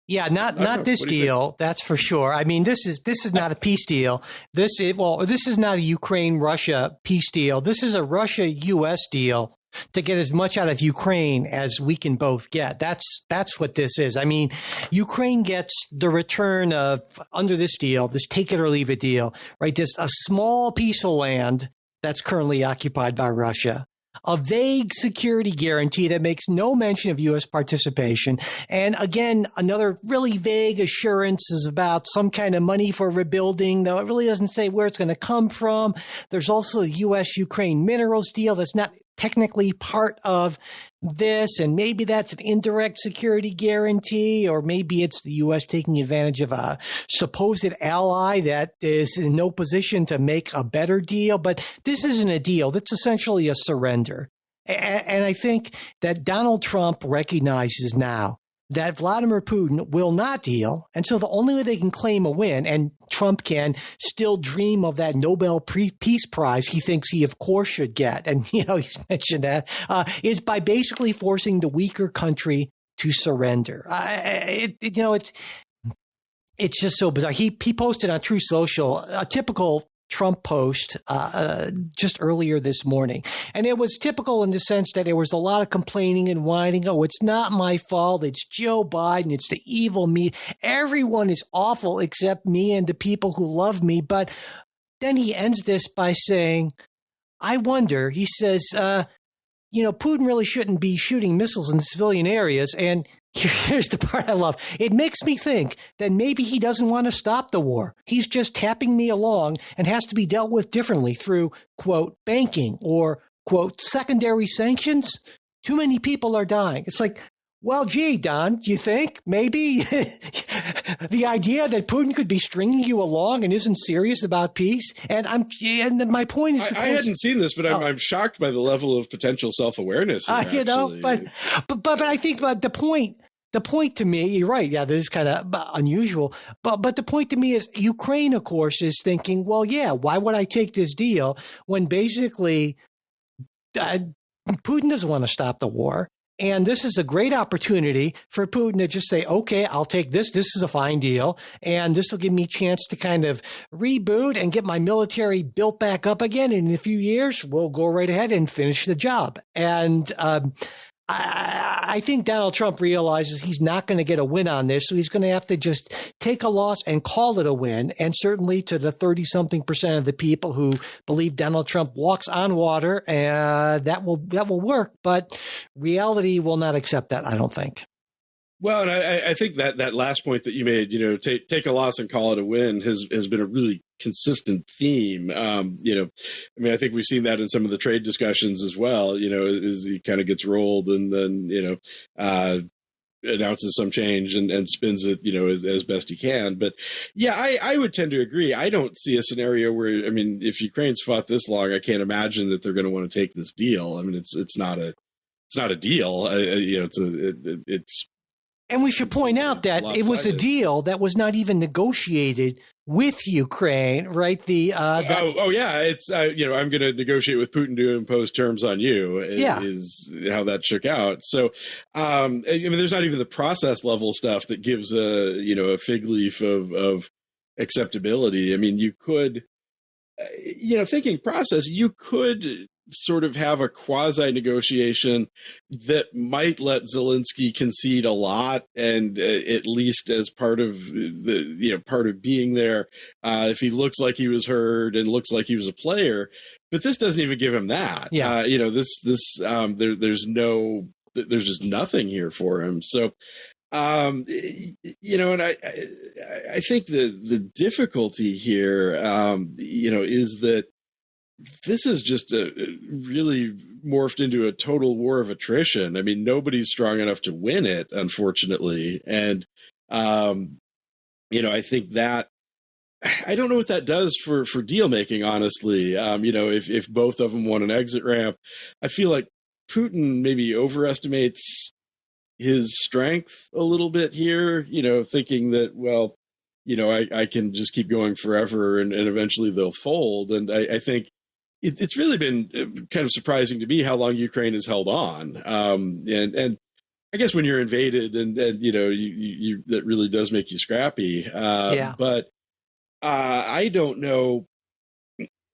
Yeah, not this deal. That's for sure. I mean, this is not a peace deal. This is not a Ukraine-Russia peace deal. This is a Russia-U.S. deal to get as much out of Ukraine as we can both get. That's what this is. I mean, Ukraine gets the return of, under this deal, this take it or leave it deal, right? Just a small piece of land that's currently occupied by Russia, a vague security guarantee that makes no mention of U.S. participation. And again, another really vague assurance is about some kind of money for rebuilding, though it really doesn't say where it's going to come from. There's also a U.S.-Ukraine minerals deal that's not technically part of this, and maybe that's an indirect security guarantee, or maybe it's the U.S. taking advantage of a supposed ally that is in no position to make a better deal. But this isn't a deal. That's essentially a surrender. And I think that Donald Trump recognizes now that Vladimir Putin will not deal. And so the only way they can claim a win, and Trump can still dream of that Nobel Peace Prize he thinks he, of course, should get, and, he's mentioned that, is by basically forcing the weaker country to surrender. It's just so bizarre. He posted on Truth Social a typical Trump post just earlier this morning. And it was typical in the sense that there was a lot of complaining and whining. Oh, it's not my fault. It's Joe Biden. It's the evil me. Everyone is awful except me and the people who love me. But then he ends this by saying, I wonder, he says, Putin really shouldn't be shooting missiles in civilian areas. And here's the part I love. It makes me think that maybe he doesn't want to stop the war. He's just tapping me along and has to be dealt with differently through, quote, banking or, quote, secondary sanctions. Too many people are dying. It's like, Well, gee, Don, do you think maybe the idea that Putin could be stringing you along and isn't serious about peace? And my point is, I hadn't seen this, but I'm shocked by the level of potential self-awareness. Here, but I think the point to me, you're right. Yeah, that is kind of unusual. But the point to me is Ukraine, of course, is thinking, well, yeah, why would I take this deal when basically Putin doesn't want to stop the war? And this is a great opportunity for Putin to just say, okay, I'll take this. This is a fine deal. And this will give me a chance to kind of reboot and get my military built back up again. And in a few years, we'll go right ahead and finish the job. And I think Donald Trump realizes he's not going to get a win on this. So he's going to have to just take a loss and call it a win. And certainly to the 30-something% of the people who believe Donald Trump walks on water, that will work. But reality will not accept that, I don't think. Well, and I think that last point that you made, take a loss and call it a win has been a really consistent theme. I mean, I think we've seen that in some of the trade discussions as well, as he kind of gets rolled and then, announces some change and spins it, as best he can. But yeah, I would tend to agree. I don't see a scenario where, I mean, if Ukraine's fought this long, I can't imagine that they're going to want to take this deal. I mean, it's not a deal. It's And we should point out that it was a deal that was not even negotiated with Ukraine, right? It's I'm going to negotiate with Putin to impose terms on you. Is how that shook out. So, I mean, there's not even the process level stuff that gives a fig leaf of acceptability. I mean, you could, thinking process, you could sort of have a quasi negotiation that might let Zelensky concede a lot, and at least as part of part of being there, if he looks like he was heard and looks like he was a player. But this doesn't even give him that. Yeah. There's just nothing here for him. So, and I think the difficulty here, is that this is just really morphed into a total war of attrition. I mean, nobody's strong enough to win it, unfortunately. And, I think that, I don't know what that does for deal making, honestly. If both of them want an exit ramp, I feel like Putin maybe overestimates his strength a little bit here, thinking that, well, I can just keep going forever and eventually they'll fold. And I think it's really been kind of surprising to me how long Ukraine has held on. And I guess when you're invaded and you that really does make you scrappy. But I don't know,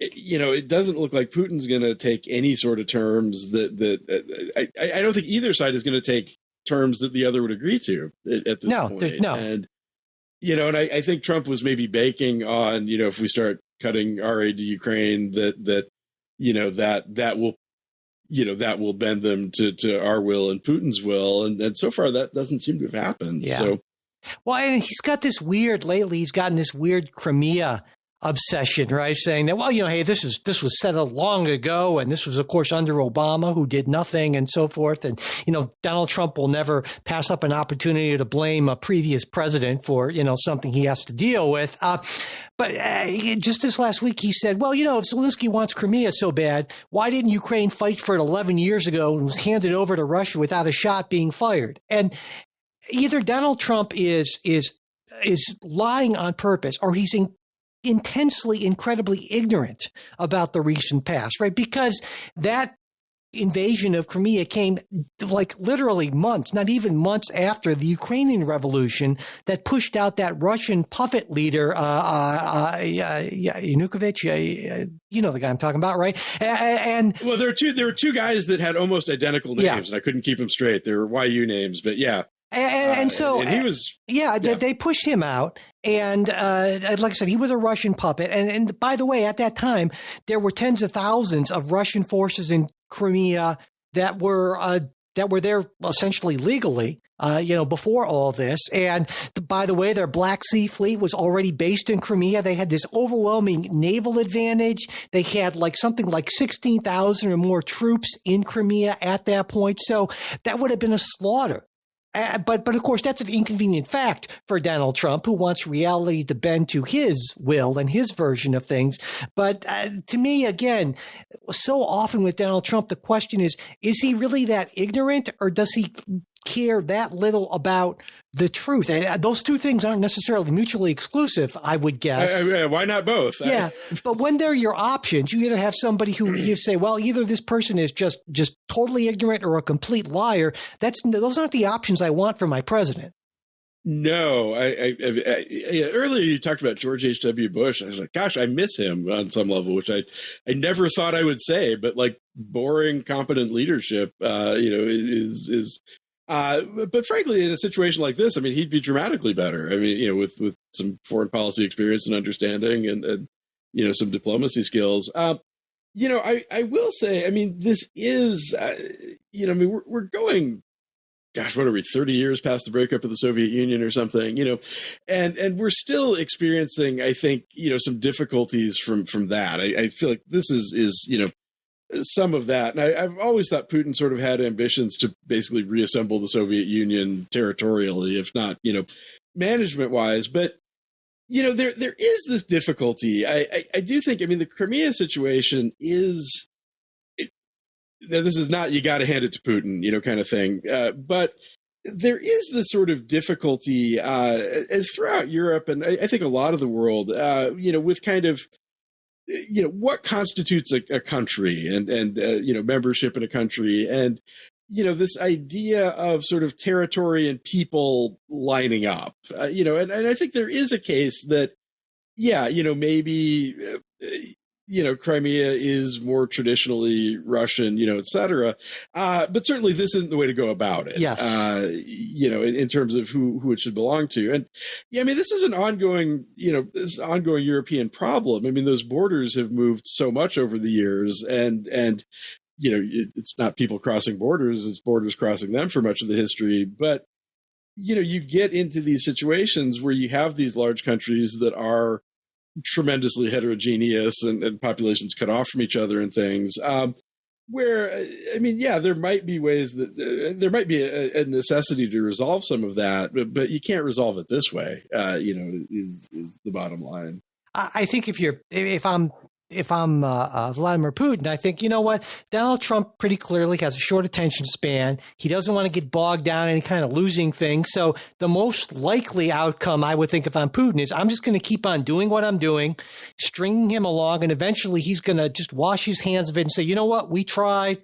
it doesn't look like Putin's going to take any sort of terms that I don't think either side is going to take terms that the other would agree to at this point. No. And, and I think Trump was maybe banking on, if we start cutting our aid to Ukraine, that will bend them to our will and Putin's will. And so far that doesn't seem to have happened. Yeah. So, well, and he's gotten this weird Crimea obsession, right? Saying that, well, hey, this was settled long ago. And this was, of course, under Obama, who did nothing and so forth. And, Donald Trump will never pass up an opportunity to blame a previous president for, something he has to deal with. But just this last week, he said, well, if Zelensky wants Crimea so bad, why didn't Ukraine fight for it 11 years ago and was handed over to Russia without a shot being fired? And either Donald Trump is lying on purpose, or he's intensely, incredibly ignorant about the recent past, right? Because that invasion of Crimea came like literally months, not even months after the Ukrainian revolution that pushed out that Russian puppet leader, Yanukovych. You know the guy I'm talking about, right? And well, there were two guys that had almost identical names, and I couldn't keep them straight. They were YU names, but yeah. And so he was, they pushed him out. And like I said, he was a Russian puppet. And by the way, at that time, there were tens of thousands of Russian forces in Crimea that were there essentially legally, before all this. And by the way, their Black Sea fleet was already based in Crimea. They had this overwhelming naval advantage. They had something like 16,000 or more troops in Crimea at that point. So that would have been a slaughter But of course, that's an inconvenient fact for Donald Trump, who wants reality to bend to his will and his version of things. But to me, again, so often with Donald Trump, the question is he really that ignorant, or does he care that little about the truth? And those two things aren't necessarily mutually exclusive, I would guess. Why not both? Yeah, but when they're your options, you either have somebody who you say, well, either this person is just totally ignorant or a complete liar. Those aren't the options I want for my president. No, earlier you talked about George H.W. Bush. I was like, gosh, I miss him on some level, which I never thought I would say, but like boring, competent leadership, is. But frankly, in a situation like this, I mean, he'd be dramatically better. I mean, with some foreign policy experience and understanding and some diplomacy skills. I will say, I mean, this is, we're going, gosh, what are we, 30 years past the breakup of the Soviet Union or something, and we're still experiencing, I think, some difficulties from that. I feel like this is some of that. And I've always thought Putin sort of had ambitions to basically reassemble the Soviet Union territorially, if not, management wise. But, there is this difficulty. I do think, I mean, the Crimea situation is, this is not, you got to hand it to Putin, kind of thing. But there is this sort of difficulty throughout Europe, and I think a lot of the world, with kind of, what constitutes a country and membership in a country, and this idea of sort of territory and people lining up, and I think there is a case that maybe Crimea is more traditionally Russian, et cetera. But certainly this isn't the way to go about it. Yes. In terms of who it should belong to. And I mean, this is an ongoing European problem. I mean, those borders have moved so much over the years, and it's not people crossing borders, it's borders crossing them for much of the history. But, you get into these situations where you have these large countries that are tremendously heterogeneous and populations cut off from each other and things, where, I mean, there might be ways that there might be a necessity to resolve some of that, but you can't resolve it this way, is the bottom line. I think if I'm Vladimir Putin, I think, you know what? Donald Trump pretty clearly has a short attention span. He doesn't want to get bogged down in any kind of losing thing. So the most likely outcome, I would think, if I'm Putin, is I'm just going to keep on doing what I'm doing, stringing him along, and eventually he's going to just wash his hands of it and say, you know what? We tried.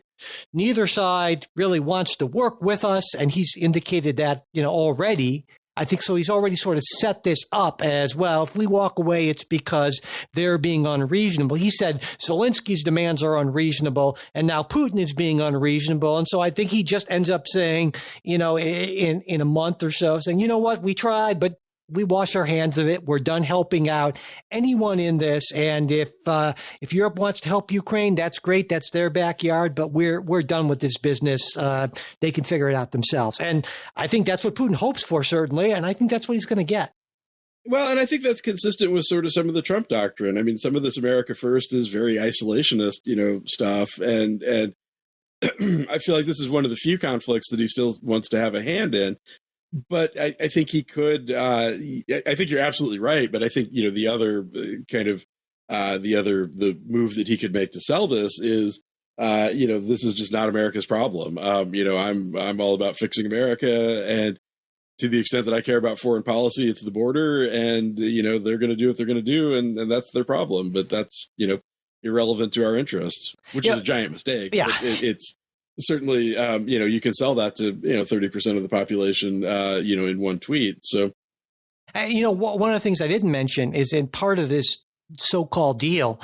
Neither side really wants to work with us, and he's indicated that, already. I think so. He's already sort of set this up as, well, if we walk away, it's because they're being unreasonable. He said Zelensky's demands are unreasonable, and now Putin is being unreasonable. And so I think he just ends up saying, in a month or so, saying, you know what, we tried, but we wash our hands of it. We're done helping out anyone in this. And if Europe wants to help Ukraine, that's great. That's their backyard. But we're done with this business. They can figure it out themselves. And I think that's what Putin hopes for, certainly. And I think that's what he's going to get. Well, and I think that's consistent with sort of some of the Trump doctrine. I mean, some of this America First is very isolationist, stuff. And I feel like this is one of the few conflicts that he still wants to have a hand in. But I think he could. I think you're absolutely right. But I think the other kind of the move that he could make to sell this is this is just not America's problem. I'm all about fixing America, and to the extent that I care about foreign policy, it's the border, and they're going to do what they're going to do, and that's their problem. But that's irrelevant to our interests, which is a giant mistake. Yeah, it's. Certainly, you can sell that to 30% of the population, in one tweet. So, one of the things I didn't mention is, in part of this so-called deal,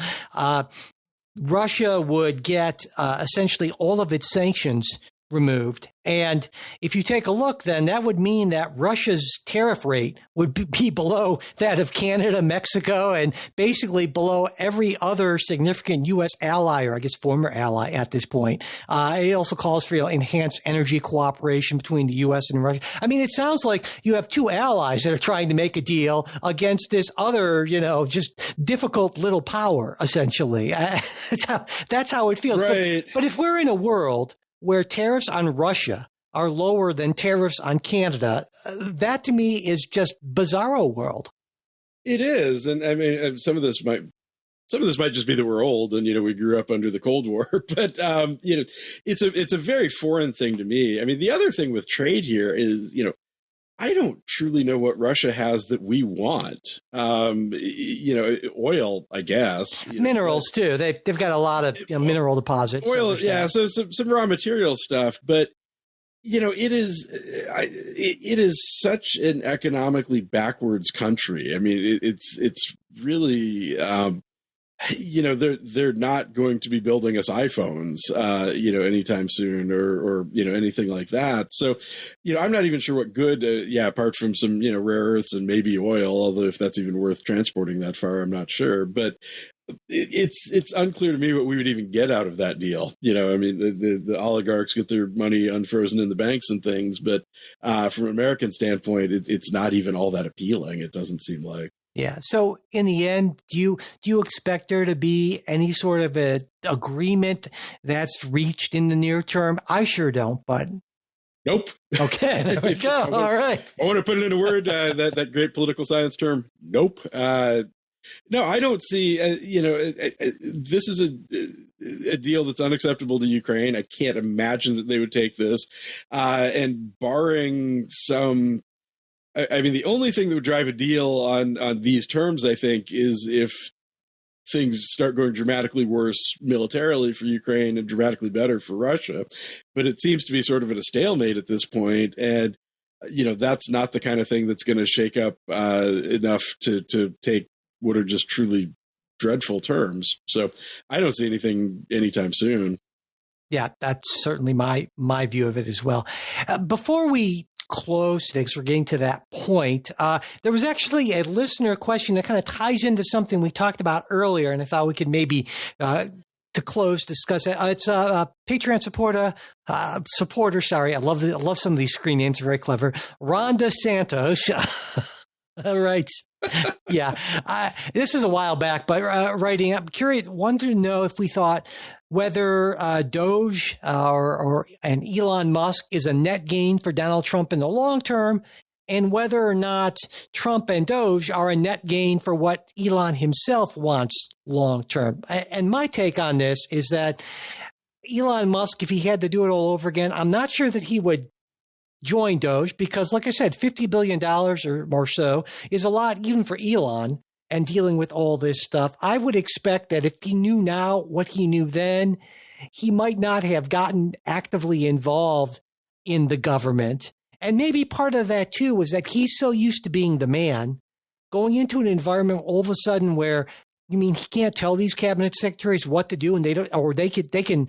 Russia would get essentially all of its sanctions removed. And if you take a look, then that would mean that Russia's tariff rate would be below that of Canada, Mexico, and basically below every other significant U.S. ally, or I guess former ally at this point. It also calls for enhanced energy cooperation between the U.S. and Russia. I mean, it sounds like you have two allies that are trying to make a deal against this other, just difficult little power, essentially. That's how it feels. Right. But if we're in a world where tariffs on Russia are lower than tariffs on Canada. That to me is just bizarro world. It is. And I mean, some of this might just be that we're old and, we grew up under the Cold War, but, it's a very foreign thing to me. I mean, the other thing with trade here is, I don't truly know what Russia has that we want. Oil, I guess. Minerals too. They've got a lot of mineral deposits. Oil, yeah. So some raw material stuff, but it is such an economically backwards country. I mean, it's really. They're not going to be building us iPhones, anytime soon or anything like that. So, I'm not even sure what good, apart from some, rare earths and maybe oil, although if that's even worth transporting that far, I'm not sure. But it's unclear to me what we would even get out of that deal. I mean, the oligarchs get their money unfrozen in the banks and things. But from an American standpoint, it's not even all that appealing. It doesn't seem like. Yeah. So in the end, do you expect there to be any sort of a agreement that's reached in the near term? I sure don't, but. Nope. Okay. There we go. All right. I want to put it in a word, that great political science term. Nope. No, I don't see, this is a deal that's unacceptable to Ukraine. I can't imagine that they would take this. And barring some, I mean, the only thing that would drive a deal on these terms, I think, is if things start going dramatically worse militarily for Ukraine and dramatically better for Russia. But it seems to be sort of at a stalemate at this point. And, that's not the kind of thing that's going to shake up enough to take what are just truly dreadful terms. So I don't see anything anytime soon. Yeah, that's certainly my view of it as well. Before we close today, because we're getting to that point, there was actually a listener question that kind of ties into something we talked about earlier, and I thought we could maybe, to close, discuss it. It's a Patreon supporter. Sorry, I love some of these screen names. Very clever. Rhonda Santos. All right. Yeah. This is a while back, but writing up, curious, wanted to know if we thought whether DOGE and Elon Musk is a net gain for Donald Trump in the long term, and whether or not Trump and DOGE are a net gain for what Elon himself wants long term. And my take on this is that Elon Musk, if he had to do it all over again, I'm not sure that he would join DOGE because, like I said, $50 billion or so is a lot even for Elon and dealing with all this stuff. I would expect that if he knew now what he knew then, he might not have gotten actively involved in the government. And maybe part of that, too, was that he's so used to being the man, going into an environment all of a sudden where, he can't tell these cabinet secretaries what to do, and they can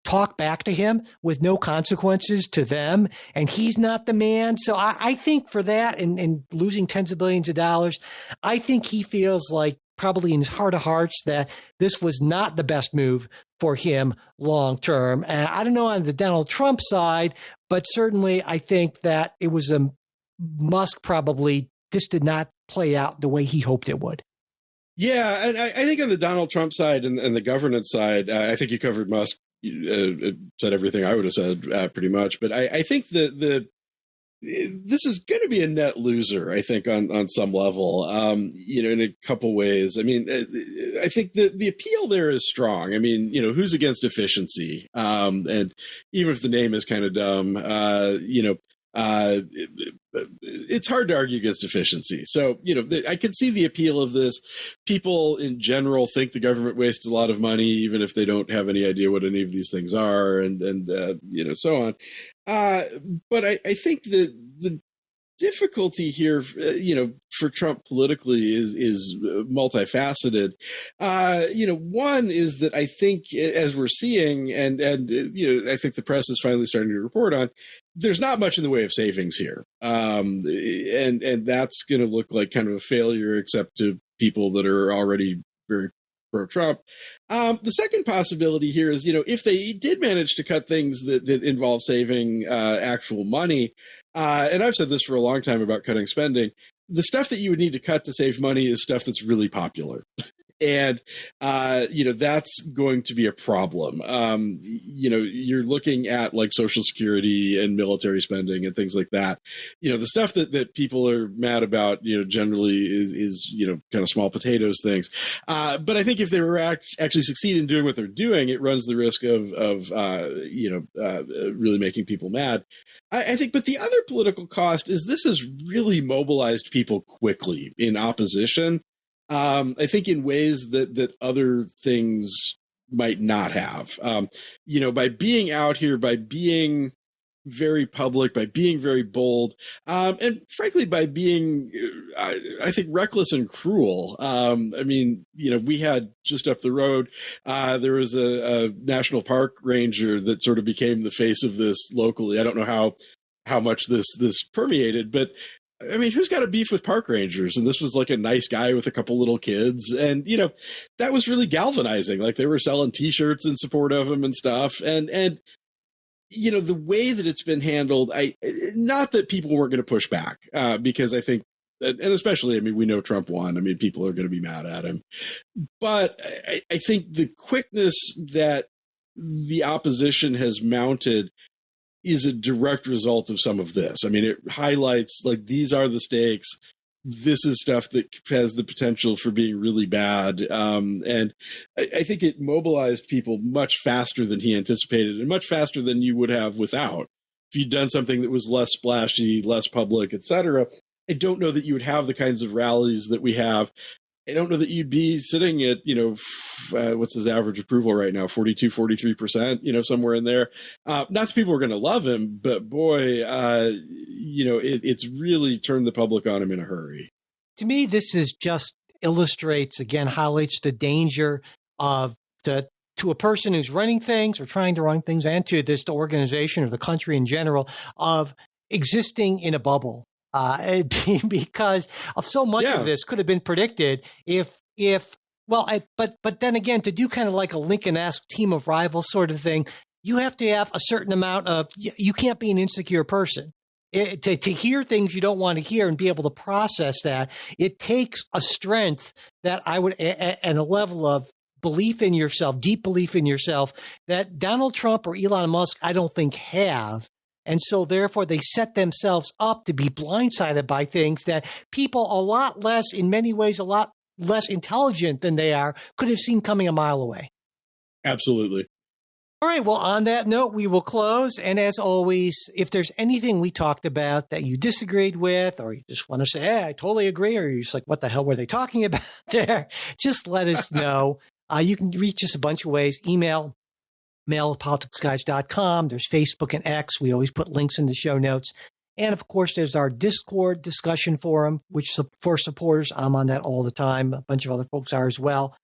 talk back to him with no consequences to them, and he's not the man. So I think for that and losing tens of billions of dollars, I think he feels like probably in his heart of hearts that this was not the best move for him long term. I don't know on the Donald Trump side, but certainly I think that it was Musk probably this did not play out the way he hoped it would. Yeah, and I think on the Donald Trump side and the governance side, I think you covered Musk. Said everything I would have said pretty much, but I think that this is going to be a net loser. I think on some level, in a couple ways. I mean, I think the appeal there is strong. I mean, who's against efficiency? And even if the name is kind of dumb, it's hard to argue against efficiency. So, I can see the appeal of this. People in general think the government wastes a lot of money, even if they don't have any idea what any of these things are and so on. But I think that the difficulty here, for Trump politically is multifaceted. One is that I think, as we're seeing, and I think the press is finally starting to report on, there's not much in the way of savings here, and that's going to look like kind of a failure, except to people that are already very pro-Trump. The second possibility here is, if they did manage to cut things that involve saving actual money, and I've said this for a long time about cutting spending, the stuff that you would need to cut to save money is stuff that's really popular. And, that's going to be a problem. You're looking at like Social Security and military spending and things like that. The stuff that people are mad about, generally is kind of small potatoes things. But I think if they were actually succeed in doing what they're doing, it runs the risk of really making people mad. I think, but the other political cost is this has really mobilized people quickly in opposition. I think in ways that other things might not have, by being out here, by being very public, by being very bold, and frankly, by being, I think, reckless and cruel. We had just up the road, there was a national park ranger that sort of became the face of this locally. I don't know how much this permeated, but I mean, who's got a beef with park rangers? And this was like a nice guy with a couple little kids. And, that was really galvanizing. Like they were selling T-shirts in support of him and stuff. And the way that it's been handled, not that people weren't going to push back, because I think, and especially, we know Trump won. People are going to be mad at him. But I think the quickness that the opposition has mounted is a direct result of some of this. It highlights like these are the stakes. This is stuff that has the potential for being really bad. And I think it mobilized people much faster than he anticipated and much faster than you would have without. If you'd done something that was less splashy, less public, etc., I don't know that you would have the kinds of rallies that we have. I don't know that you'd be sitting at, what's his average approval right now? 42, 43%, somewhere in there. Not that people are going to love him, but boy, it's really turned the public on him in a hurry. To me, this is just highlights the danger of to a person who's running things or trying to run things, and to this organization or the country in general, of existing in a bubble. Because of so much of this could have been predicted but then again, to do kind of like a Lincoln-esque team of rivals sort of thing, you have to have a certain amount of, you can't be an insecure person. To hear things you don't want to hear and be able to process that, it takes a strength that and a level of belief in yourself, deep belief in yourself, that Donald Trump or Elon Musk, I don't think have. And so therefore they set themselves up to be blindsided by things that people in many ways, a lot less intelligent than they are, could have seen coming a mile away. Absolutely. All right. Well, on that note, we will close. And as always, if there's anything we talked about that you disagreed with, or you just want to say, hey, I totally agree, or you're just like, what the hell were they talking about there? Just let us know. You can reach us a bunch of ways. Email, mail@politicsguys.com. There's Facebook and X. We always put links in the show notes. And of course, there's our Discord discussion forum, which for supporters, I'm on that all the time. A bunch of other folks are as well.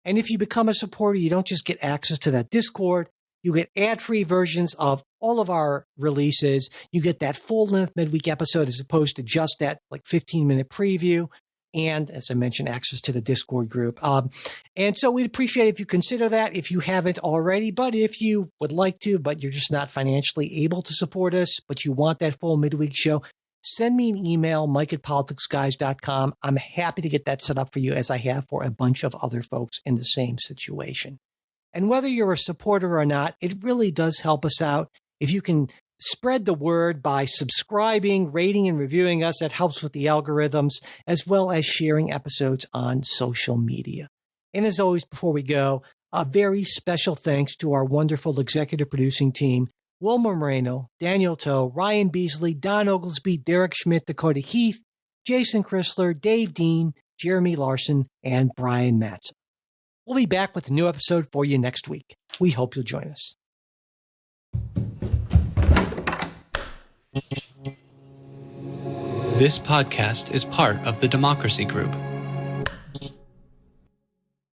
And if you become a supporter, you don't just get access to that Discord. You get ad-free versions of all of our releases. You get that full-length midweek episode as opposed to just that 15-minute preview. And as I mentioned, access to the Discord group. And so we'd appreciate it if you consider that if you haven't already. But if you would like to, but you're just not financially able to support us, but you want that full midweek show, send me an email, mike@politicsguys.com. I'm happy to get that set up for you, as I have for a bunch of other folks in the same situation. And whether you're a supporter or not, it really does help us out. If you can spread the word by subscribing, rating, and reviewing us, that helps with the algorithms, as well as sharing episodes on social media. And as always, before we go, a very special thanks to our wonderful executive producing team, Wilma Moreno, Daniel Toe, Ryan Beasley, Don Oglesby, Derek Schmidt, Dakota Heath, Jason Chrysler, Dave Dean, Jeremy Larson, and Brian Matson. We'll be back with a new episode for you next week. We hope you'll join us. This podcast is part of the Democracy Group,